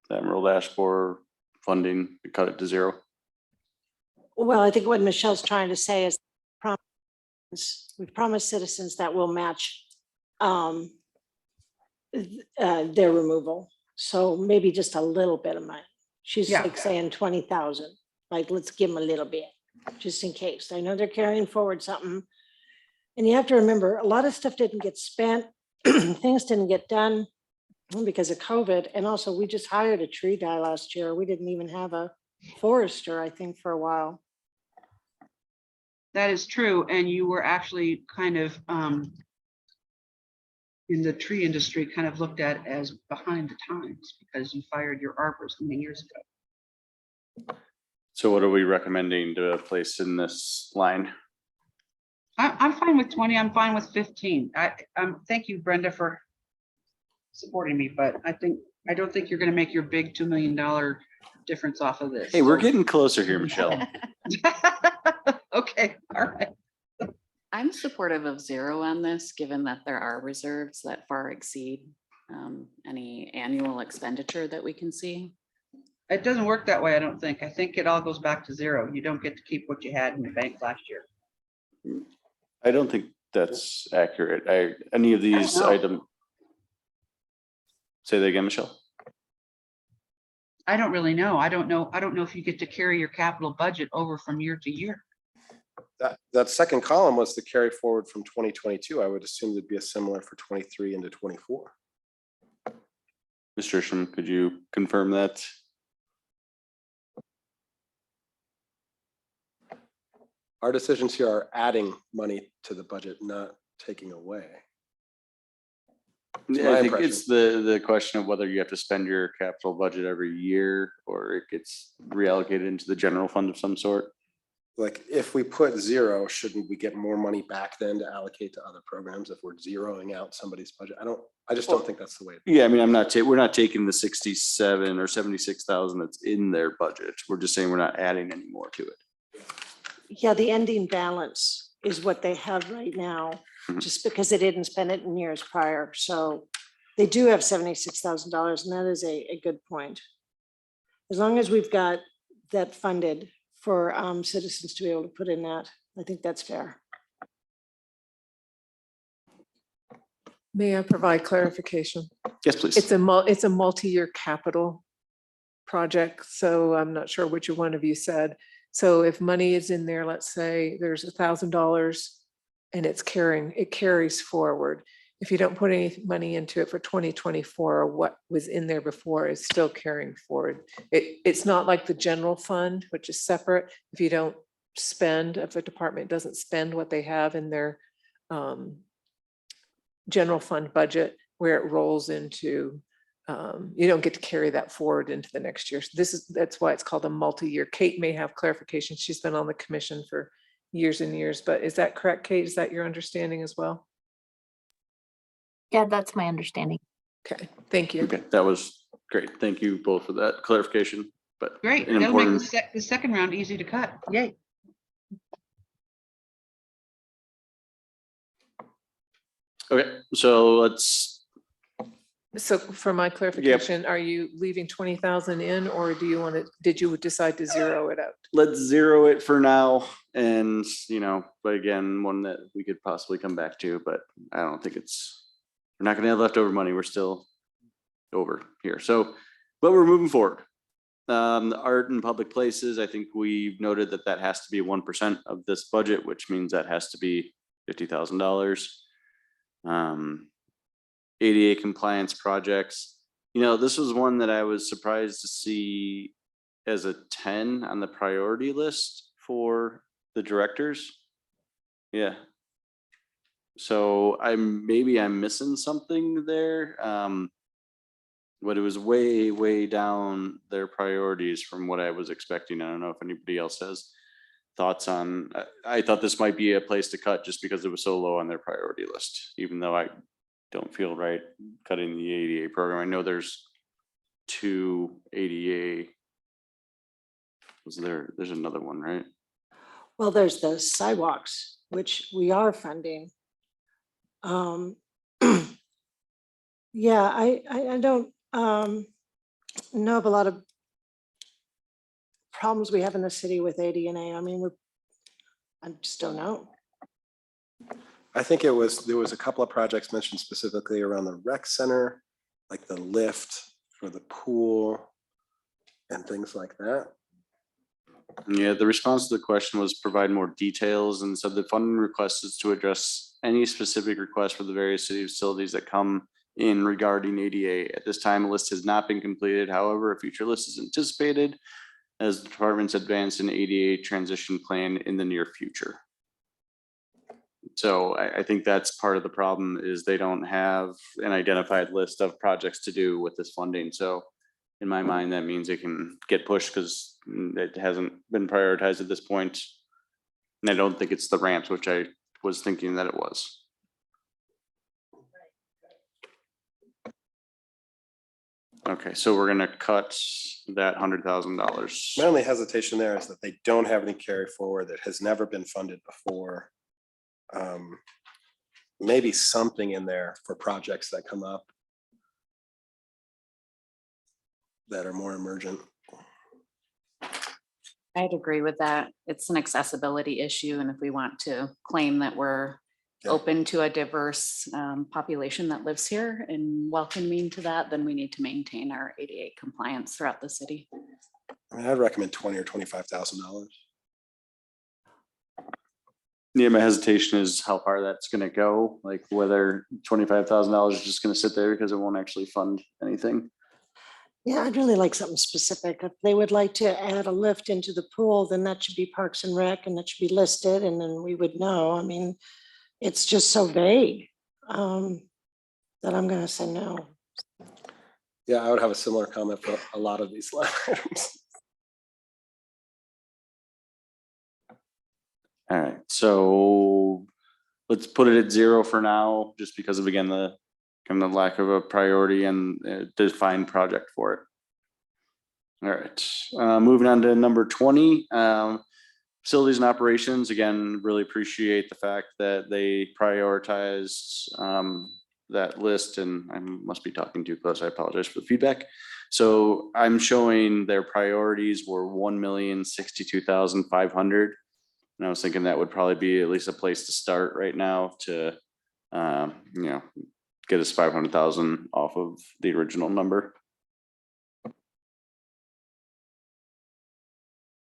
the Emerald ash borer funding to cut it to 0. Well, I think what Michelle's trying to say is we've promised citizens that we'll match their removal. So maybe just a little bit of money. She's Yeah. like saying 20,000, like, let's give them a little bit, just in case. I know they're carrying forward something. And you have to remember, a lot of stuff didn't get spent. Things didn't get done because of COVID. And also we just hired a tree guy last year. We didn't even have a forester, I think, for a while. That is true. And you were actually kind of in the tree industry kind of looked at as behind the times because you fired your arborist many years ago. So what are we recommending to place in this line? I'm fine with 20. I'm fine with 15. Thank you, Brenda, for supporting me, but I don't think you're going to make your big $2 million difference off of this. Hey, we're getting closer here, Michelle. Okay, all right. I'm supportive of 0 on this, given that there are reserves that far exceed any annual expenditure that we can see. It doesn't work that way, I don't think. I think it all goes back to 0. You don't get to keep what you had in the bank last year. I don't think that's accurate. Any of these know. items. Say that again, Michelle. I don't really know. I don't know if you get to carry your capital budget over from year to year. That second column was the carry forward from 2022. I would assume there'd be a similar for 23 into 24. Mr. Isham, could you confirm that? Our decisions here are adding money to the budget, not taking away. Yeah, my I think impression. it's the question of whether you have to spend your capital budget every year or it gets reallocated into the general fund of some sort. Like, if we put 0, shouldn't we get more money back then to allocate to other programs if we're zeroing out somebody's budget? I just don't think that's the way. Yeah, I mean, we're not taking the 67 or 76,000 that's in their budget. We're just saying we're not adding any more to it. Yeah, the ending balance is what they have right now, Mhm. just because they didn't spend it in years prior. So they do have $76,000, and that is a good point. As long as we've got that funded for citizens to be able to put in that, I think that's fair. May I provide clarification? Yes, please. It's a multi-year capital project, so I'm not sure which one of you said. So if money is in there, let's say there's $1,000 and it carries forward. If you don't put any money into it for 2024, what was in there before is still carrying forward. It's not like the general fund, which is separate. If you don't spend, if a department doesn't spend what they have in their general fund budget, where it rolls into, you don't get to carry that forward into the next year. So that's why it's called a multi-year. Kate may have clarification. She's been on the commission for years and years, but is that correct, Kate? Is that your understanding as well? Yeah, that's my understanding. Okay, thank you. Okay, that was great. Thank you both for that clarification, but Great, an that'll make important, the second round easy to cut. Yay. okay, so let's, So for my clarification, are you leaving 20,000 in, or do you want to, did you decide to zero it out? let's zero it for now. And, but again, one that we could possibly come back to, but I don't think we're not gonna have leftover money. We're still over here. So, but we're moving forward. The art in public places, I think we've noted that has to be 1% of this budget, which means that has to be $50,000. ADA compliance projects. This was one that I was surprised to see as a 10 on the priority list for the directors. Yeah. So maybe I'm missing something there. But it was way, way down their priorities from what I was expecting. I don't know if anybody else has thoughts on, I thought this might be a place to cut just because it was so low on their priority list, even though I don't feel right cutting the ADA program. I know there's 2 ADA. There's another one, right? Well, there's the sidewalks, which we are funding. Yeah, I don't know of a lot of problems we have in the city with AD&A. I mean, I just don't know. I think there was a couple of projects mentioned specifically around the rec center, like the lift for the pool and things like that. Yeah, the response to the question was provide more details and said the funding request is to address any specific request for the various city facilities that come in regarding ADA. At this time, a list has not been completed. However, a future list is anticipated as the departments advance an ADA transition plan in the near future. So I think that's part of the problem is they don't have an identified list of projects to do with this funding. So in my mind, that means it can get pushed because it hasn't been prioritized at this point. And I don't think it's the ramps, which I was thinking that it was. Okay, so we're gonna cut that $100,000. My only hesitation there is that they don't have any carry forward that has never been funded before. Maybe something in there for projects that come up that are more emergent. I'd agree with that. It's an accessibility issue, and if we want to claim that we're Yeah. open to a diverse population that lives here and welcoming to that, then we need to maintain our ADA compliance throughout the city. I mean, I'd recommend $20,000 or $25,000. Yeah, my hesitation is how far that's gonna go, like whether $25,000 is just gonna sit there because it won't actually fund anything. Yeah, I'd really like something specific. If they would like to add a lift into the pool, then that should be Parks and Rec and that should be listed and then we would know. I mean, it's just so vague that I'm gonna say no. Yeah, I would have a similar comment for a lot of these line items. All right, so let's put it at 0 for now, just because of, again, the kind of lack of a priority and defined project for it. All right, moving on to number 20, facilities and operations. Again, really appreciate the fact that they prioritized that list, and I must be talking too close. I apologize for the feedback. So I'm showing their priorities were 1,062,500. And I was thinking that would probably be at least a place to start right now to, you know, get us 500,000 off of the original number.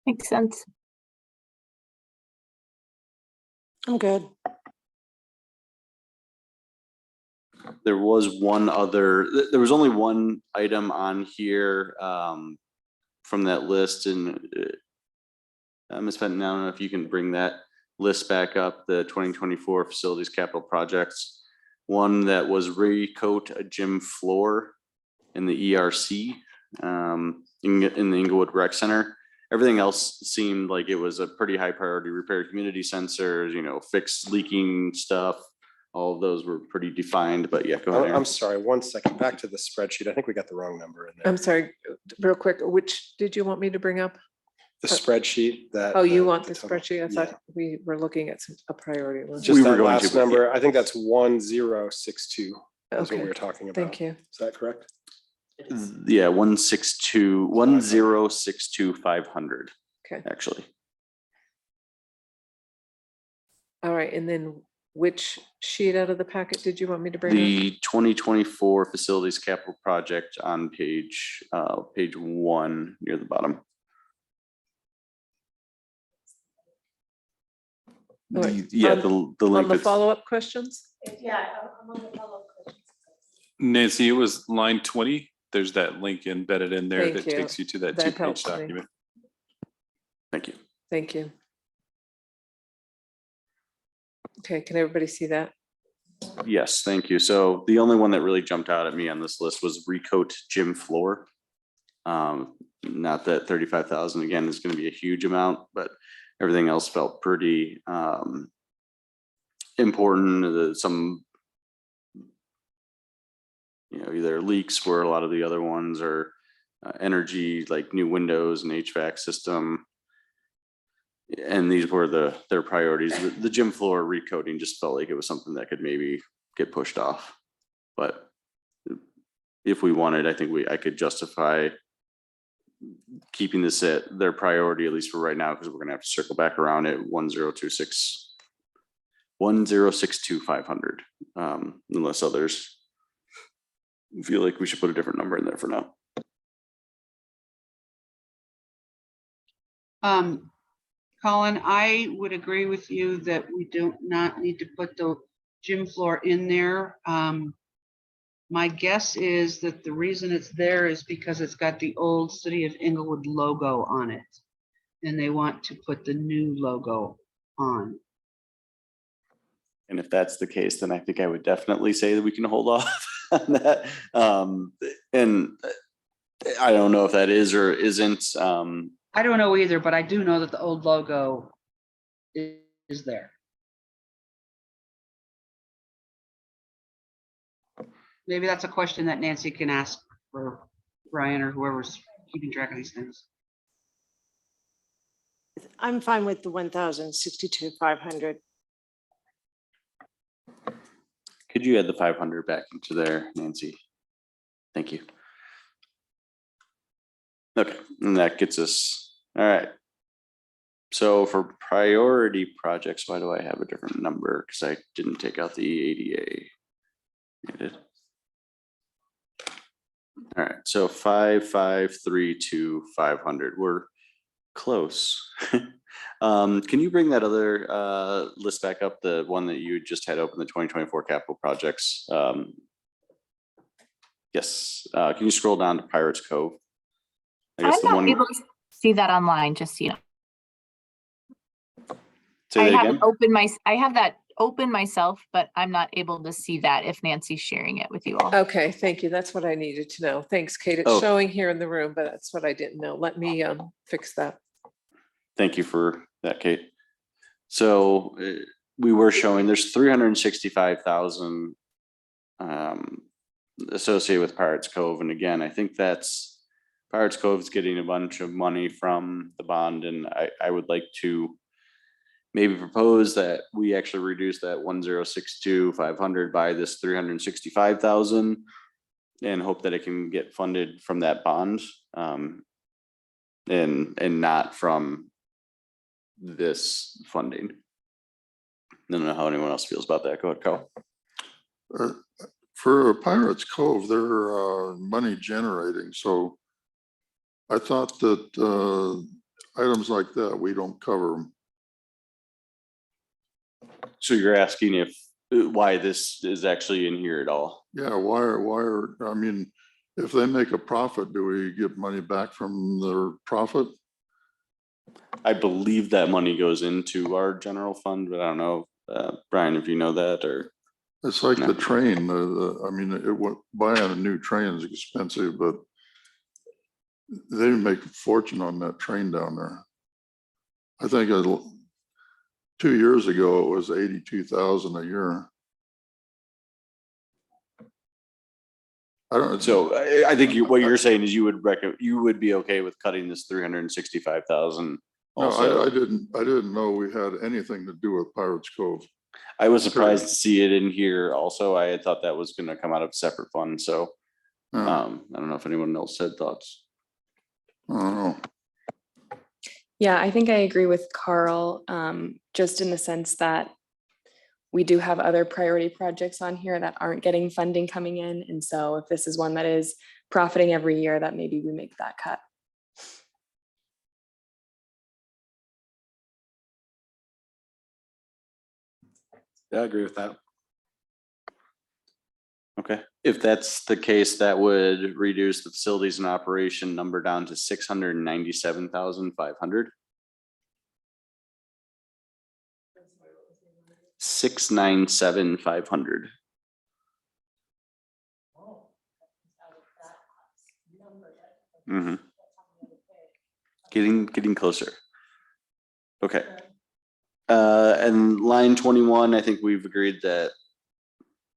Makes sense. I'm good. There was one other, there was only one item on here from that list, and Ms. Fenton, I don't know if you can bring that list back up, the 2024 facilities capital projects. One that was recoat a gym floor in the ERC in the Inglewood Rec Center. Everything else seemed like it was a pretty high priority repair, community sensors, you know, fix leaking stuff. All of those were pretty defined, but yeah, go ahead. Aaron. I'm sorry, 1 second, back to the spreadsheet. I think we got the wrong number in there. I'm sorry, real quick, which did you want me to bring up? The spreadsheet that. Oh, you want the total- spreadsheet? I yeah. thought we were looking at a priority one. Just We were that going last to, but number, I think that's 1062 is what we Okay, were talking about. thank you. Is that correct? Yeah, 1,062,500. Okay. Actually, All right, and then which sheet out of the packet did you want me to bring up? the 2024 facilities capital project on page 1 near the bottom. All right, Yeah, on- the On link. the that's- follow-up questions? Yeah, I'm on the follow-up questions. Nancy, it was line 20. There's that link embedded in there Thank that you. takes you to that That 2-page helps me. document. Thank you. Thank you. Okay, can everybody see that? Yes, thank you. So the only one that really jumped out at me on this list was recoat gym floor. Not that 35,000 again is going to be a huge amount, but everything else felt pretty important. Some, you know, either leaks where a lot of the other ones are energy, like new windows and HVAC system. And these were their priorities. The gym floor recoating just felt like it was something that could maybe get pushed off. But if we wanted, I think I could justify keeping this at their priority, at least for right now, because we're gonna have to circle back around at 1,062,500, unless others feel like we should put a different number in there for now. Colin, I would agree with you that we do not need to put the gym floor in there. My guess is that the reason it's there is because it's got the old City of Inglewood logo on it. And they want to put the new logo on. And if that's the case, then I think I would definitely say that we can hold off on that. And I don't know if that is or isn't. I don't know either, but I do know that the old logo is there. Maybe that's a question that Nancy can ask for Ryan or whoever's keeping track of these things. I'm fine with the 1,062,500. Could you add the 500 back into there, Nancy? Thank you. Okay, and that gets us, all right. So for priority projects, why do I have a different number? Because I didn't take out the ADA. I did. All right, so 5,532,500. We're close. Can you bring that other list back up, the one that you just had open, the 2024 capital projects? Yes, can you scroll down to Pirates Cove? I guess I'm the not one, able to see that online, just, you know. say I that have it again? I have that open myself, but I'm not able to see that if Nancy's sharing it with you all. Okay, thank you. That's what I needed to know. Thanks, Kate. It's Oh. showing here in the room, but that's what I didn't know. Let me fix that. Thank you for that, Kate. So we were showing there's 365,000 associated with Pirates Cove. And again, I think that's Pirates Cove is getting a bunch of money from the bond. And I would like to maybe propose that we actually reduce that 1,062,500 by this 365,000 and hope that it can get funded from that bond. And not from this funding. I don't know how anyone else feels about that. Go ahead, Carl. For Pirates Cove, they're money generating, so I thought that items like that, we don't cover them. So you're asking if, why this is actually in here at all? Yeah, I mean, if they make a profit, do we get money back from their profit? I believe that money goes into our general fund, but I don't know, Brian, if you know that, or It's like No. the train, I mean, buying a new train is expensive, but they make a fortune on that train down there. I think 2 years ago, it was 82,000 a year. I don't, so I think what you're saying is you would be okay with cutting this 365,000 no, also. I didn't know we had anything to do with Pirates Cove. I was surprised to see it in here also. I had thought that was gonna come out of separate funds, so Yeah, I don't know if anyone else had thoughts. I don't know. Yeah, I think I agree with Carl, just in the sense that we do have other priority projects on here that aren't getting funding coming in. And so if this is one that is profiting every year, that maybe we make that cut. Yeah, I agree with that. Okay, if that's the case, that would reduce the facilities and operation number down to 697,500. 697,500. Mm-hmm. Getting closer. Okay. And line 21, I think we've agreed that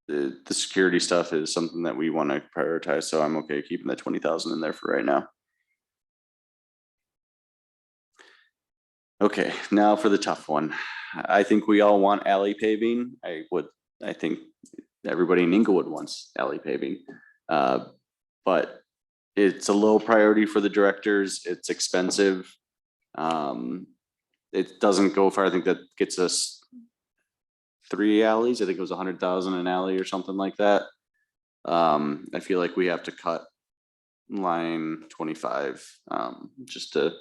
the security stuff is something that we want to prioritize, so I'm okay keeping the 20,000 in there for right now. Okay, now for the tough one. I think we all want alley paving. I think everybody in Inglewood wants alley paving. But it's a low priority for the directors. It's expensive. It doesn't go far. I think that gets us 3 alleys. I think it was 100,000 an alley or something like that. I feel like we have to cut line 25 just to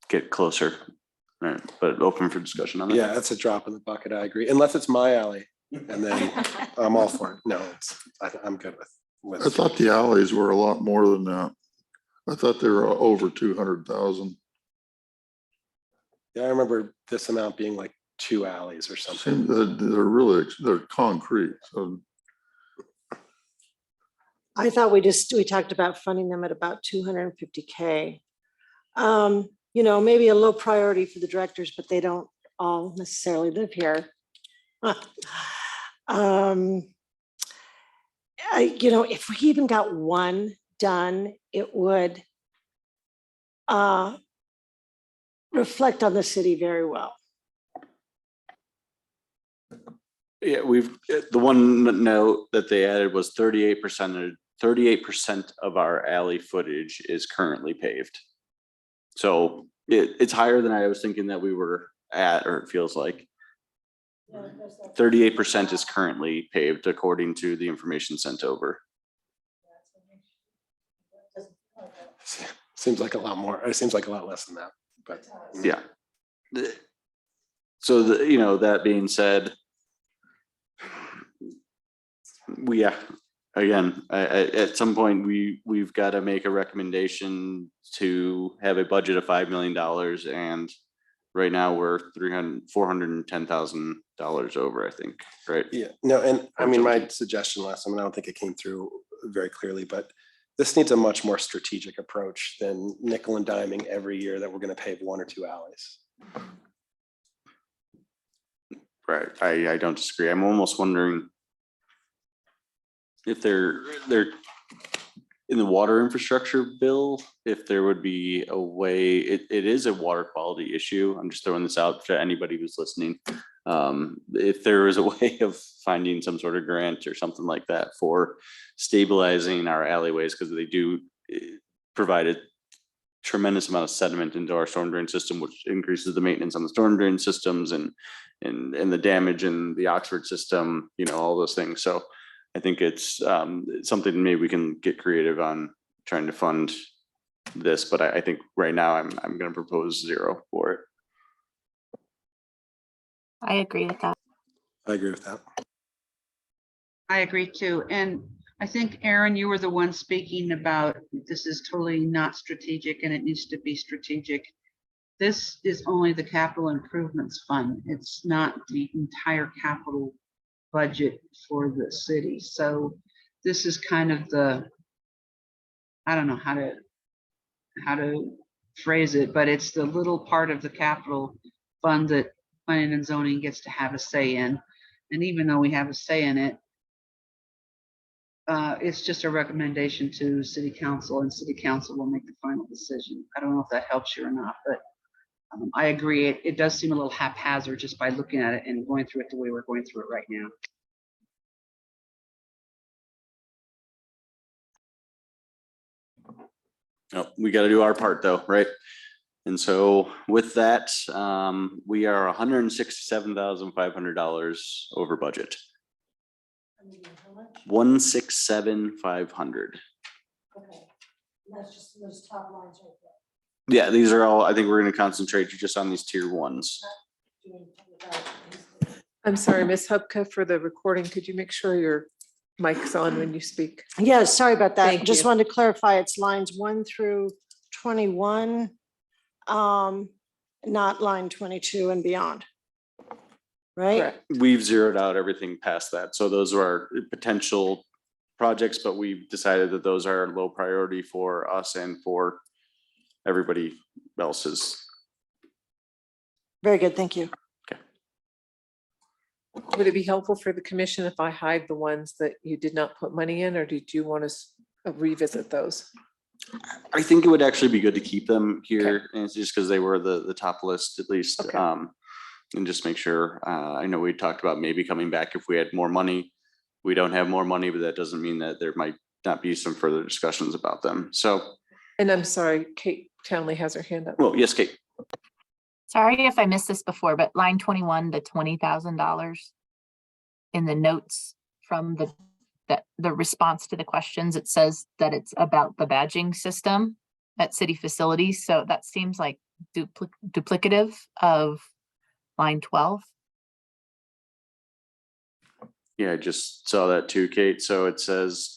get closer. All right, but open for discussion on that. Yeah, that's a drop in the bucket. I agree. Unless it's my alley, and then I'm all for it. No, I'm good with. I thought the alleys were a lot more than that. I thought they were over 200,000. Yeah, I remember this amount being like 2 alleys or something. They're concrete, so. I thought we talked about funding them at about 250K. You know, maybe a low priority for the directors, but they don't all necessarily live here. You know, if we even got one done, it would reflect on the city very well. Yeah, the one note that they added was 38% of our alley footage is currently paved. So it's higher than I was thinking that we were at, or it feels like. 38% is currently paved according to the information sent over. Seems like a lot more. It seems like a lot less than that. but Yeah. So that being said, again, at some point, we've got to make a recommendation to have a budget of $5 million, and right now we're $410,000 over, I think, right? yeah, no, and I mean, my suggestion last time, and I don't think it came through very clearly, but this needs a much more strategic approach than nickel and diming every year that we're gonna pave 1 or 2 alleys. Right, I don't disagree. I'm almost wondering if they're in the water infrastructure bill, if there would be a way, it is a water quality issue. I'm just throwing this out to anybody who's listening. If there is a way of finding some sort of grant or something like that for stabilizing our alleyways, because they do provide a tremendous amount of sediment into our storm drain system, which increases the maintenance on the storm drain systems and the damage in the Oxford system, all those things. So I think it's something maybe we can get creative on trying to fund this, but I think right now I'm going to propose 0 for it. I agree with that. I agree with that. I agree too. And I think, Aaron, you were the one speaking about this is totally not strategic and it needs to be strategic. This is only the capital improvements fund. It's not the entire capital budget for the city. So this is kind of I don't know how to phrase it, but it's the little part of the capital fund that planning and zoning gets to have a say in. And even though we have a say in it, it's just a recommendation to city council, and city council will make the final decision. I don't know if that helps you or not, but I agree. It does seem a little haphazard just by looking at it and going through it the way we're going through it right now. No, we got to do our part though, right? And so with that, we are $167,500 over budget. 167,500. Okay, that's just those top lines right there. Yeah, these are all, I think we're going to concentrate just on these tier ones. I'm sorry, Ms. Hubka, for the recording, could you make sure your mic's on when you speak? Yeah, sorry about that. Thank Just you. wanted to clarify, it's lines 1 through 21, not line 22 and beyond. Right? Correct. We've zeroed out everything past that. So those are our potential projects, but we've decided that those are low priority for us and for everybody else's. Very good, thank you. Would it be helpful for the commission if I hide the ones that you did not put money in, or did you want us to revisit those? I think it would actually be good to keep them here, and it's just because they were the top list at least. Okay. And just make sure, I know we talked about maybe coming back if we had more money. We don't have more money, but that doesn't mean that there might not be some further discussions about them. So. And I'm sorry, Kate Townley has her hand up. Well, yes, Kate. Sorry if I missed this before, but line 21, the $20,000 in the notes from the response to the questions, it says that it's about the badging system at city facilities. So that seems like duplicative of line 12. Yeah, I just saw that too, Kate. So it says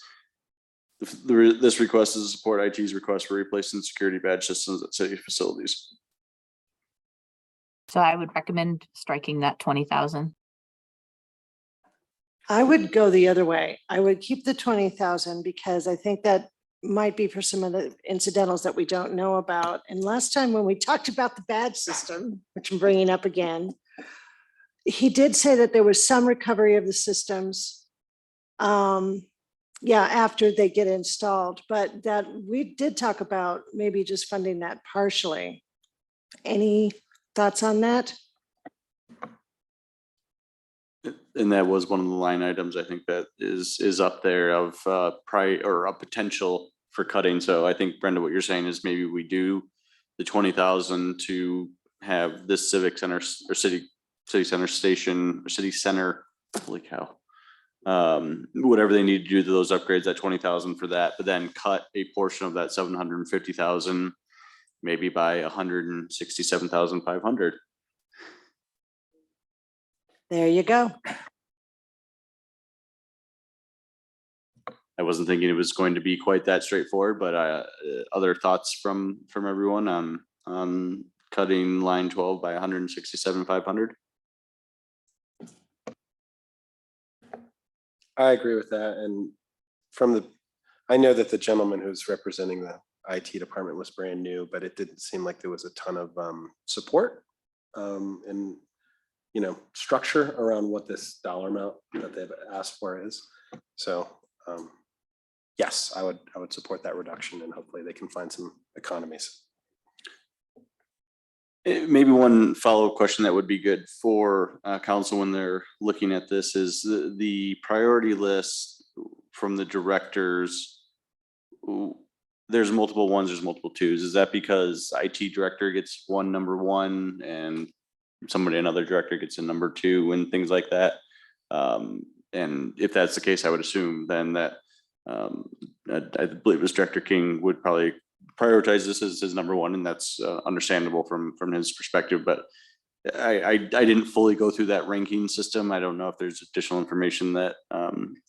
this request is to support IT's request for replacing security badge systems at city facilities. So I would recommend striking that 20,000. I would go the other way. I would keep the 20,000 because I think that might be for some of the incidentals that we don't know about. And last time when we talked about the badge system, which I'm bringing up again, he did say that there was some recovery of the systems. Yeah, after they get installed, but that we did talk about maybe just funding that partially. Any thoughts on that? And that was one of the line items I think that is up there of a potential for cutting. So I think, Brenda, what you're saying is maybe we do the 20,000 to have this civic center or city center station, or city center, holy cow. Whatever they need to do to those upgrades, that 20,000 for that, but then cut a portion of that 750,000 maybe by 167,500. There you go. I wasn't thinking it was going to be quite that straightforward, but other thoughts from everyone on cutting line 12 by 167,500. I agree with that. And I know that the gentleman who's representing the IT department was brand new, but it didn't seem like there was a ton of support and, structure around what this dollar amount that they've asked for is. So yes, I would support that reduction, and hopefully they can find some economies. Maybe one follow-up question that would be good for council when they're looking at this is the priority list from the directors. There's multiple ones, there's multiple twos. Is that because IT director gets one number one and another director gets a number two and things like that? And if that's the case, I would assume then that I believe it was Director King would probably prioritize this as his number one, and that's understandable from his perspective. But I didn't fully go through that ranking system. I don't know if there's additional information that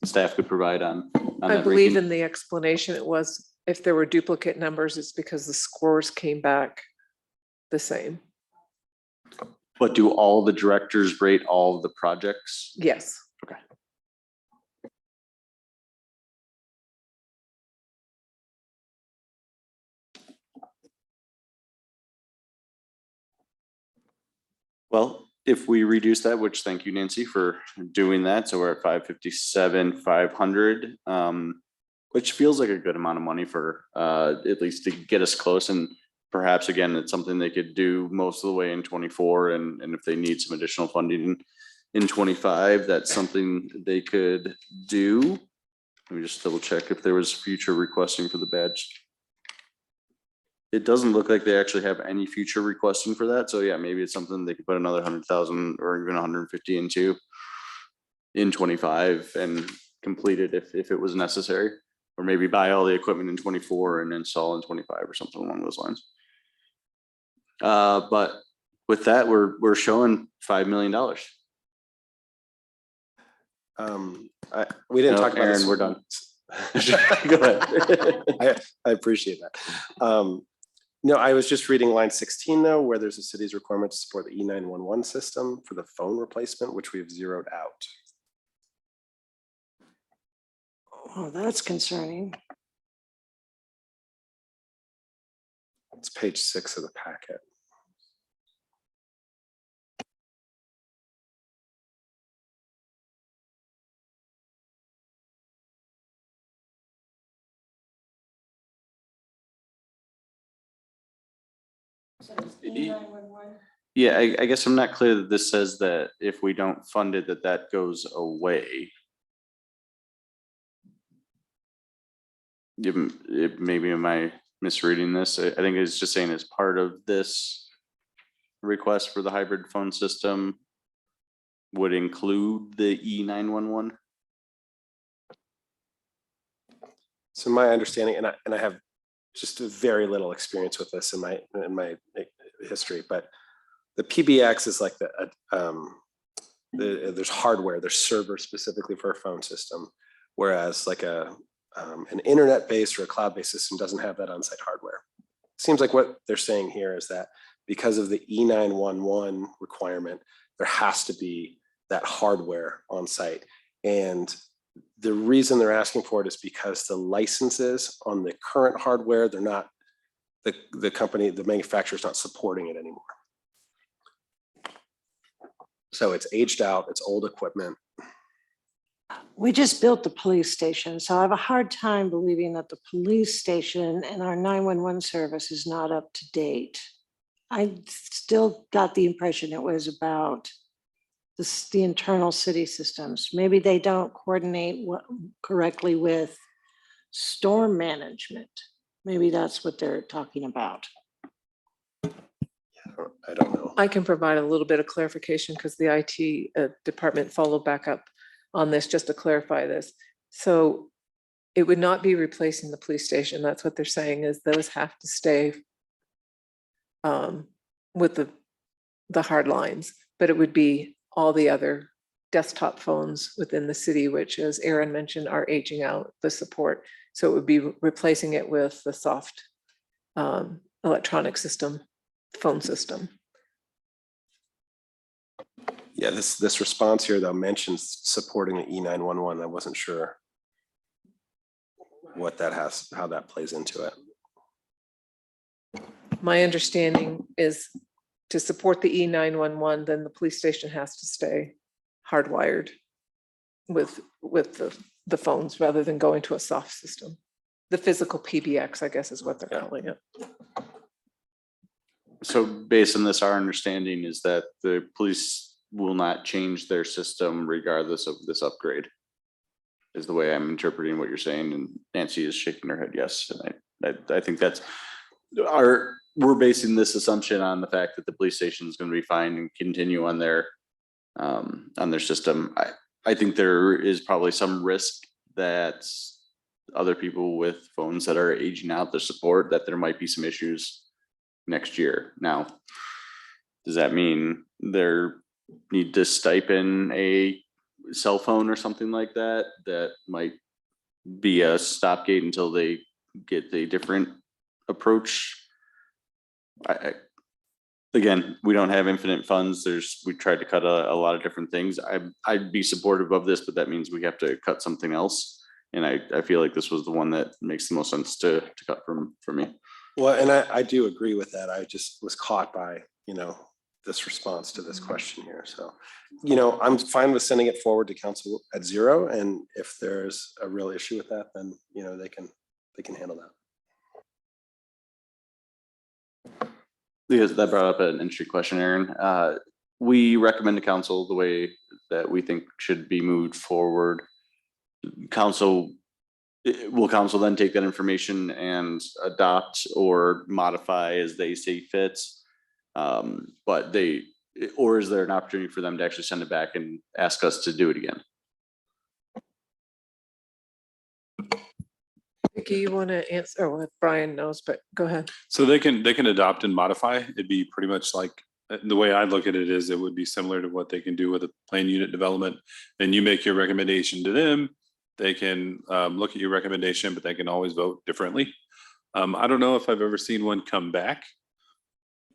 staff could provide on I that believe ranking. in the explanation, it was if there were duplicate numbers, it's because the scores came back the same. But do all the directors rate all of the projects? Yes. Okay. Well, if we reduce that, which thank you, Nancy, for doing that. So we're at 557,500, which feels like a good amount of money for at least to get us close. And perhaps again, it's something they could do most of the way in 24. And if they need some additional funding in 25, that's something they could do. Let me just double check if there was future requesting for the badge. It doesn't look like they actually have any future requesting for that. So yeah, maybe it's something they could put another 100,000 or even 150 into in 25 and complete it if it was necessary, or maybe buy all the equipment in 24 and install in 25 or something along those lines. But with that, we're showing $5 million. We didn't No, talk about Aaron, this. we're done. Go ahead. I appreciate that. No, I was just reading line 16 though, where there's a city's requirement to support the E911 system for the phone replacement, which we've zeroed out. Oh, that's concerning. It's page 6 of the packet. Yeah, I guess I'm not clear that this says that if we don't fund it, that goes away. Maybe am I misreading this? I think it's just saying as part of this request for the hybrid phone system would include the E911. So my understanding, and I have just a very little experience with this in my history, but the PBX is like there's hardware, there's servers specifically for a phone system, whereas like an internet-based or a cloud-based system doesn't have that on-site hardware. Seems like what they're saying here is that because of the E911 requirement, there has to be that hardware on site. And the reason they're asking for it is because the licenses on the current hardware, they're not, the company, the manufacturer's not supporting it anymore. So it's aged out, it's old equipment. We just built the police station, so I have a hard time believing that the police station and our 911 service is not up to date. I still got the impression it was about the internal city systems. Maybe they don't coordinate correctly with storm management. Maybe that's what they're talking about. I don't know. I can provide a little bit of clarification because the IT department followed back up on this just to clarify this. So it would not be replacing the police station. That's what they're saying is those have to stay with the hard lines, but it would be all the other desktop phones within the city, which, as Aaron mentioned, are aging out the support. So it would be replacing it with the soft electronic system, phone system. Yeah, this response here though mentions supporting the E911. I wasn't sure what that has, how that plays into it. My understanding is to support the E911, then the police station has to stay hardwired with the phones rather than going to a soft system. The physical PBX, I guess, is what they're Yeah. calling it. So based on this, our understanding is that the police will not change their system regardless of this upgrade. Is the way I'm interpreting what you're saying, and Nancy is shaking her head yes. And I think that's we're basing this assumption on the fact that the police station is going to be fine and continue on their system. I think there is probably some risk that other people with phones that are aging out the support, that there might be some issues next year. Now, does that mean there need to stipend a cell phone or something like that? That might be a stopgate until they get a different approach. Again, we don't have infinite funds. We tried to cut a lot of different things. I'd be supportive of this, but that means we have to cut something else. And I feel like this was the one that makes the most sense to cut for me. Well, and I do agree with that. I just was caught by, this response to this question here. So, I'm fine with sending it forward to council at 0. And if there's a real issue with that, then, they can handle that. Because that brought up an interesting question, Aaron. We recommend to council the way that we think should be moved forward. Will council then take that information and adopt or modify as they see fit? Or is there an opportunity for them to actually send it back and ask us to do it again? Vicky, you want to answer, or Brian knows, but go ahead. So they can adopt and modify. It'd be pretty much like, the way I look at it is it would be similar to what they can do with a plan unit development. And you make your recommendation to them. They can look at your recommendation, but they can always vote differently. I don't know if I've ever seen one come back,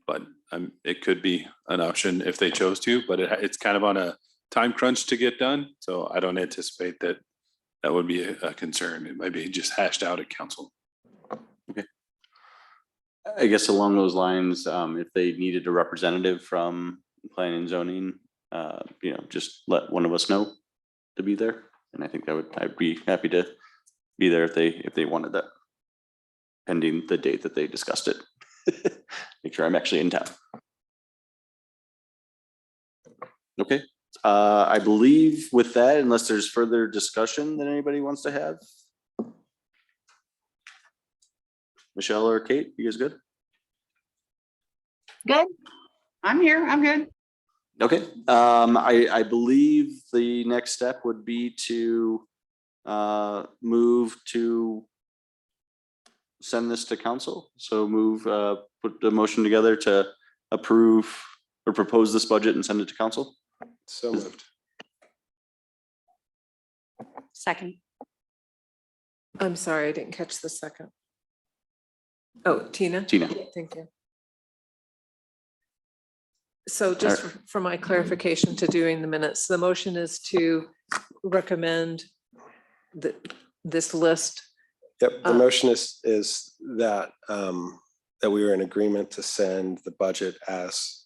but it could be an option if they chose to, but it's kind of on a time crunch to get done. So I don't anticipate that would be a concern. It might be just hashed out at council. Okay. I guess along those lines, if they needed a representative from planning and zoning, just let one of us know to be there. And I think I'd be happy to be there if they wanted that, pending the date that they discussed it. Make sure I'm actually in town. Okay. I believe with that, unless there's further discussion that anybody wants to have. Michelle or Kate, you guys good? Good. I'm here. I'm good. Okay. I believe the next step would be to move to send this to council. So put the motion together to approve or propose this budget and send it to council. So moved. Second. I'm sorry, I didn't catch the second. Oh, Tina? Tina. Thank you. So just for my clarification to doing the minutes, the motion is to recommend this list. Yep, the motion is that that we are in agreement to send the budget as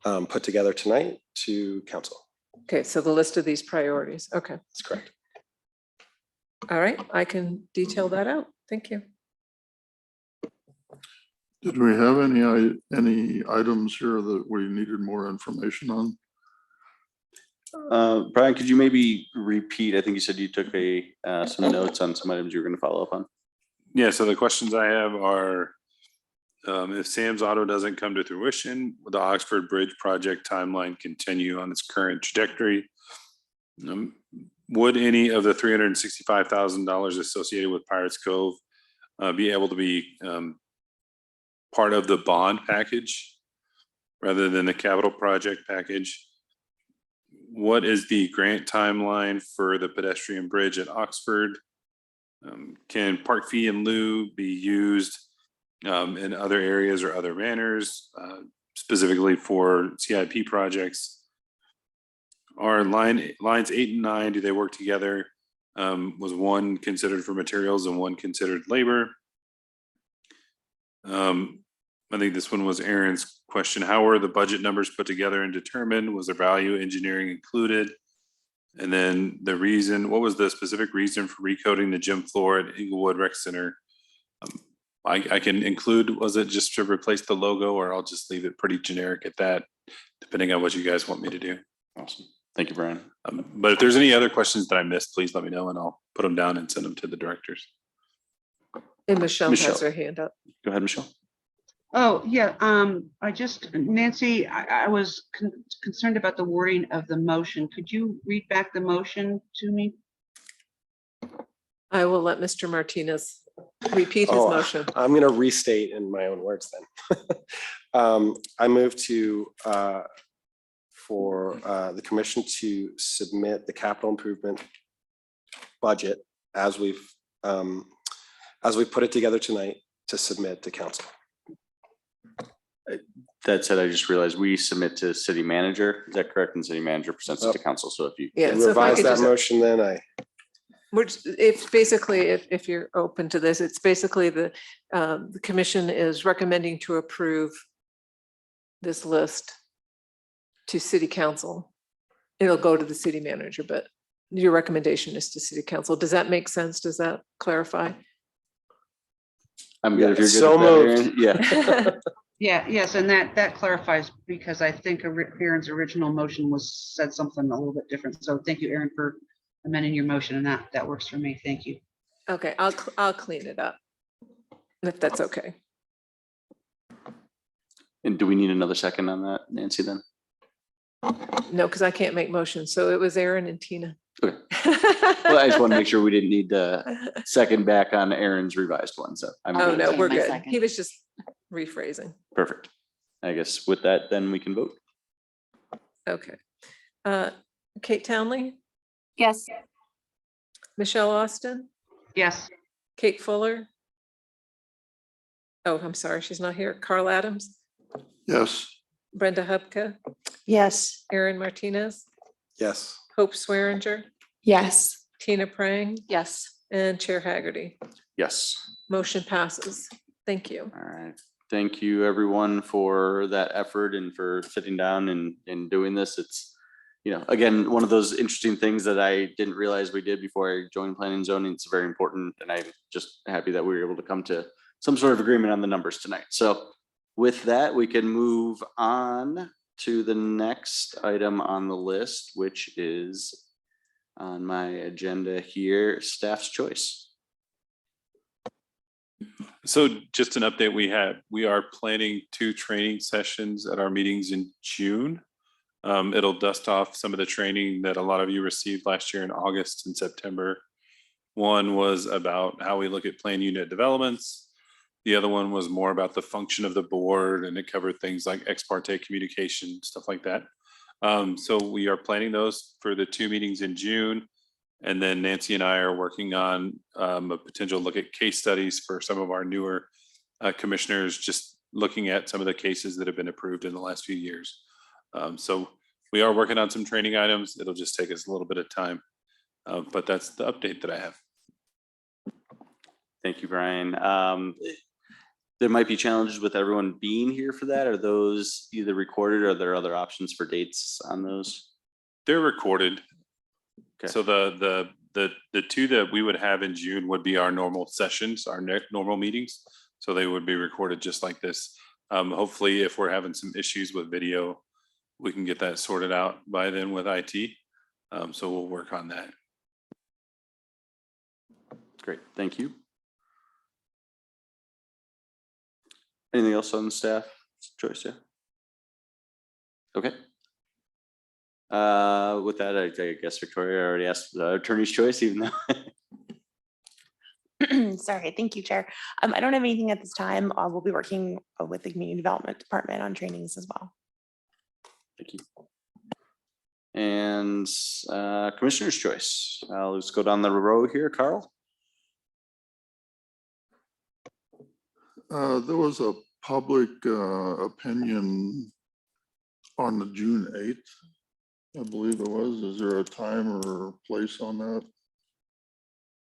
put together tonight to council. Okay, so the list of these priorities. Okay, That's correct. all right, I can detail that out. Thank you. Did we have any items here that we needed more information on? Brian, could you maybe repeat? I think you said you took some notes on some items you were going to follow up on. Yeah, so the questions I have are, if Sam's Auto doesn't come to fruition, will the Oxford Bridge project timeline continue on its current trajectory? Would any of the $365,000 associated with Pirates Cove be able to be part of the bond package rather than the capital project package. What is the grant timeline for the pedestrian bridge at Oxford? Can park fee in lieu be used in other areas or other manners, specifically for CIP projects? Are lines 8 and 9, do they work together? Was one considered for materials and one considered labor? I think this one was Aaron's question. How were the budget numbers put together and determined? Was there value engineering included? And then the reason, what was the specific reason for recoding the gym floor at Inglewood Rec Center? I can include, was it just to replace the logo, or I'll just leave it pretty generic at that, depending on what you guys want me to do. Awesome. Thank you, Brian. But if there's any other questions that I missed, please let me know and I'll put them down and send them to the directors. And Michelle has Michelle. her hand up. Go ahead, Michelle. Oh, yeah, Nancy, I was concerned about the wording of the motion. Could you read back the motion to me? I will let Mr. Martinez repeat his Oh, motion. I'm going to restate in my own words then. I move to, for the commission to submit the capital improvement budget as we put it together tonight to submit to council. That said, I just realized we submit to city manager. Is that correct? And city manager presents it to council. So if you. Yeah, so if I Revise could that just, motion, then it's basically, if you're open to this, it's basically the commission is recommending to approve this list to city council. It'll go to the city manager, but your recommendation is to city council. Does that make sense? Does that clarify? I'm good. If you're good. So with that, moved. Aaron. Yeah. Yeah, yes, and that clarifies, because I think Aaron's original motion said something a little bit different. So thank you, Aaron, for amending your motion, and that works for me. Thank you. Okay, I'll clean it up, if that's okay. And do we need another second on that, Nancy, then? No, because I can't make motions. So it was Aaron and Tina. Okay. Well, I just want to make sure we didn't need to second back on Aaron's revised one. So I'm Oh, good. no, we're My good. second. He was just rephrasing. Perfect. I guess with that, then we can vote. Okay. Kate Townley, Yes. Michelle Austin, Yes, Kate Fuller. Oh, I'm sorry, she's not here. Carl Adams, Yes. Brenda Hubka, Yes. Aaron Martinez, yes. Hope Swearinger, Yes. Tina Prang, Yes. and Chair Haggerty. Yes. Motion passes. Thank you. All right. Thank you, everyone, for that effort and for sitting down and doing this. It's, again, one of those interesting things that I didn't realize we did before I joined planning and zoning. It's very important. And I'm just happy that we were able to come to some sort of agreement on the numbers tonight. So with that, we can move on to the next item on the list, which is on my agenda here, staff's choice. So just an update we are planning 2 training sessions at our meetings in June. It'll dust off some of the training that a lot of you received last year in August and September. One was about how we look at plan unit developments. The other one was more about the function of the board, and it covered things like ex parte communication, stuff like that. So we are planning those for the 2 meetings in June. And then Nancy and I are working on a potential look at case studies for some of our newer commissioners, just looking at some of the cases that have been approved in the last few years. So we are working on some training items. It'll just take us a little bit of time, but that's the update that I have. Thank you, Brian. There might be challenges with everyone being here for that. Are those either recorded or are there other options for dates on those? They're recorded. Okay. So the 2 that we would have in June would be our normal sessions, our normal meetings. So they would be recorded just like this. Hopefully, if we're having some issues with video, we can get that sorted out by then with IT. So we'll work on that. Great, thank you. Anything else on staff choice? Yeah. Okay. With that, I guess Victoria already asked the attorney's choice, even though. Sorry, thank you, Chair. I don't have anything at this time. We'll be working with the Community Development Department on trainings as well. Thank you. And Commissioner's choice. Let's go down the row here, Carl. There was a public opinion on the June 8th, I believe it was. Is there a time or place on that?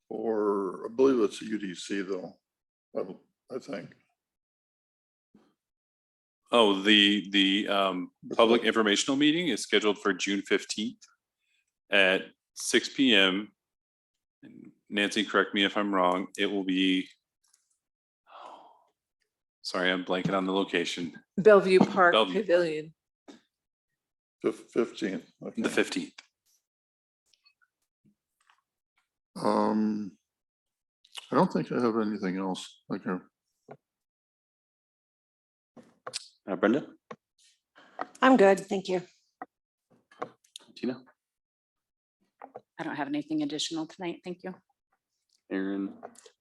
Or I believe it's a UDC though, I think. Oh, the public informational meeting is scheduled for June 15th at 6 p.m. Nancy, correct me if I'm wrong. It will be, sorry, I'm blanking on the location. Bellevue Park Bellevue. Pavilion. 15th. Okay. The 15th. I don't think I have anything else. Okay. Brenda, I'm good, thank you. Tina, I don't have anything additional tonight. Thank you. Aaron,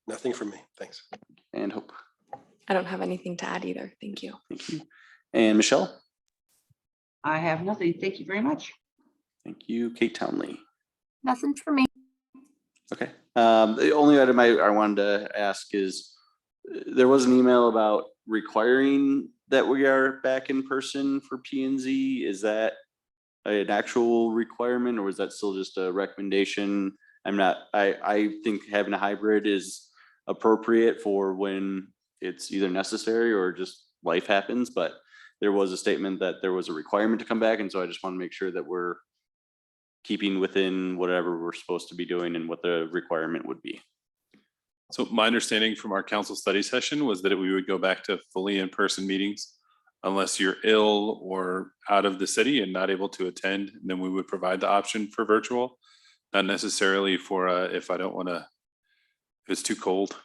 Nothing from me. Thanks. and Hope. I don't have anything to add either. Thank you. Thank you. And Michelle. I have nothing. Thank you very much. Thank you. Kate Townley. Nothing for me. Okay. The only item I wanted to ask is there was an email about requiring that we are back in person for P and Z. Is that an actual requirement or is that still just a recommendation? I think having a hybrid is appropriate for when it's either necessary or just life happens, but there was a statement that there was a requirement to come back. And so I just want to make sure that we're keeping within whatever we're supposed to be doing and what the requirement would be. So my understanding from our council study session was that we would go back to fully in-person meetings unless you're ill or out of the city and not able to attend, and then we would provide the option for virtual, not necessarily for if I don't want to, if it's too cold.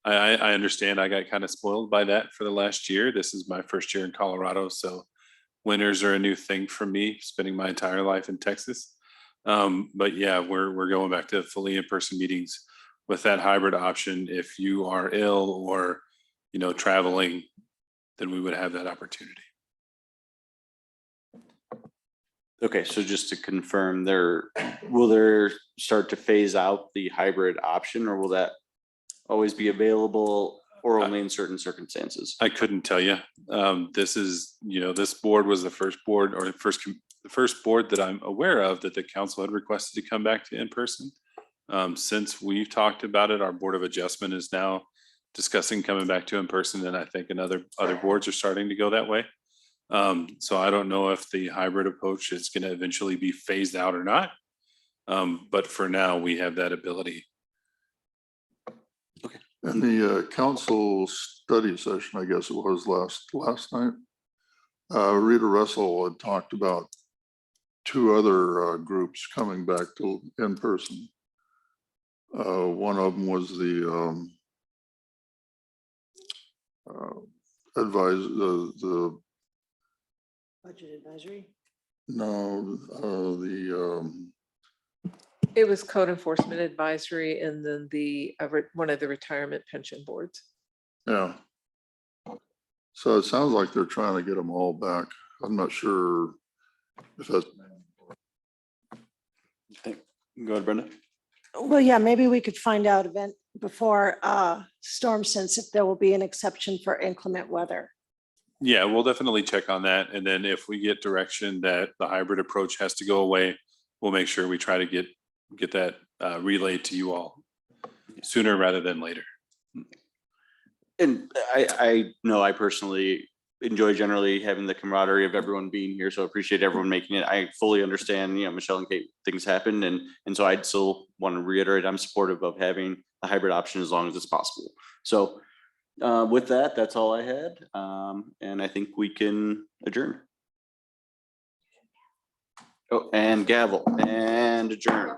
I understand I got kind of spoiled by that for the last year. This is my first year in Colorado, so winters are a new thing for me, spending my entire life in Texas. But yeah, we're going back to fully in-person meetings with that hybrid option. If you are ill or, you know, traveling, then we would have that opportunity. Okay, so just to confirm, will there start to phase out the hybrid option or will that always be available or only in certain circumstances? I couldn't tell you. This is, you know, this board was the first board or the first board that I'm aware of that the council had requested to come back to in person. Since we've talked about it, our Board of Adjustment is now discussing coming back to in person, and I think other boards are starting to go that way. So I don't know if the hybrid approach is going to eventually be phased out or not. But for now, we have that ability. And the council study session, I guess it was last night, Rita Russell had talked about two other groups coming back to in person. One of them was the the Budget advisory. no, It was code enforcement advisory and then one of the retirement pension boards. yeah. So it sounds like they're trying to get them all back. I'm not sure if that's. Go ahead, Brenda. Well, yeah, maybe we could find out event before storm sense if there will be an exception for inclement weather. Yeah, we'll definitely check on that. And then if we get direction that the hybrid approach has to go away, we'll make sure we try to get that relayed to you all sooner rather than later. And I know I personally enjoy generally having the camaraderie of everyone being here. So I appreciate everyone making it. I fully understand, you know, Michelle and Kate, things happen. And so I'd still want to reiterate, I'm supportive of having a hybrid option as long as it's possible. So with that, that's all I had. And I think we can adjourn. Oh, and gavel and adjourn.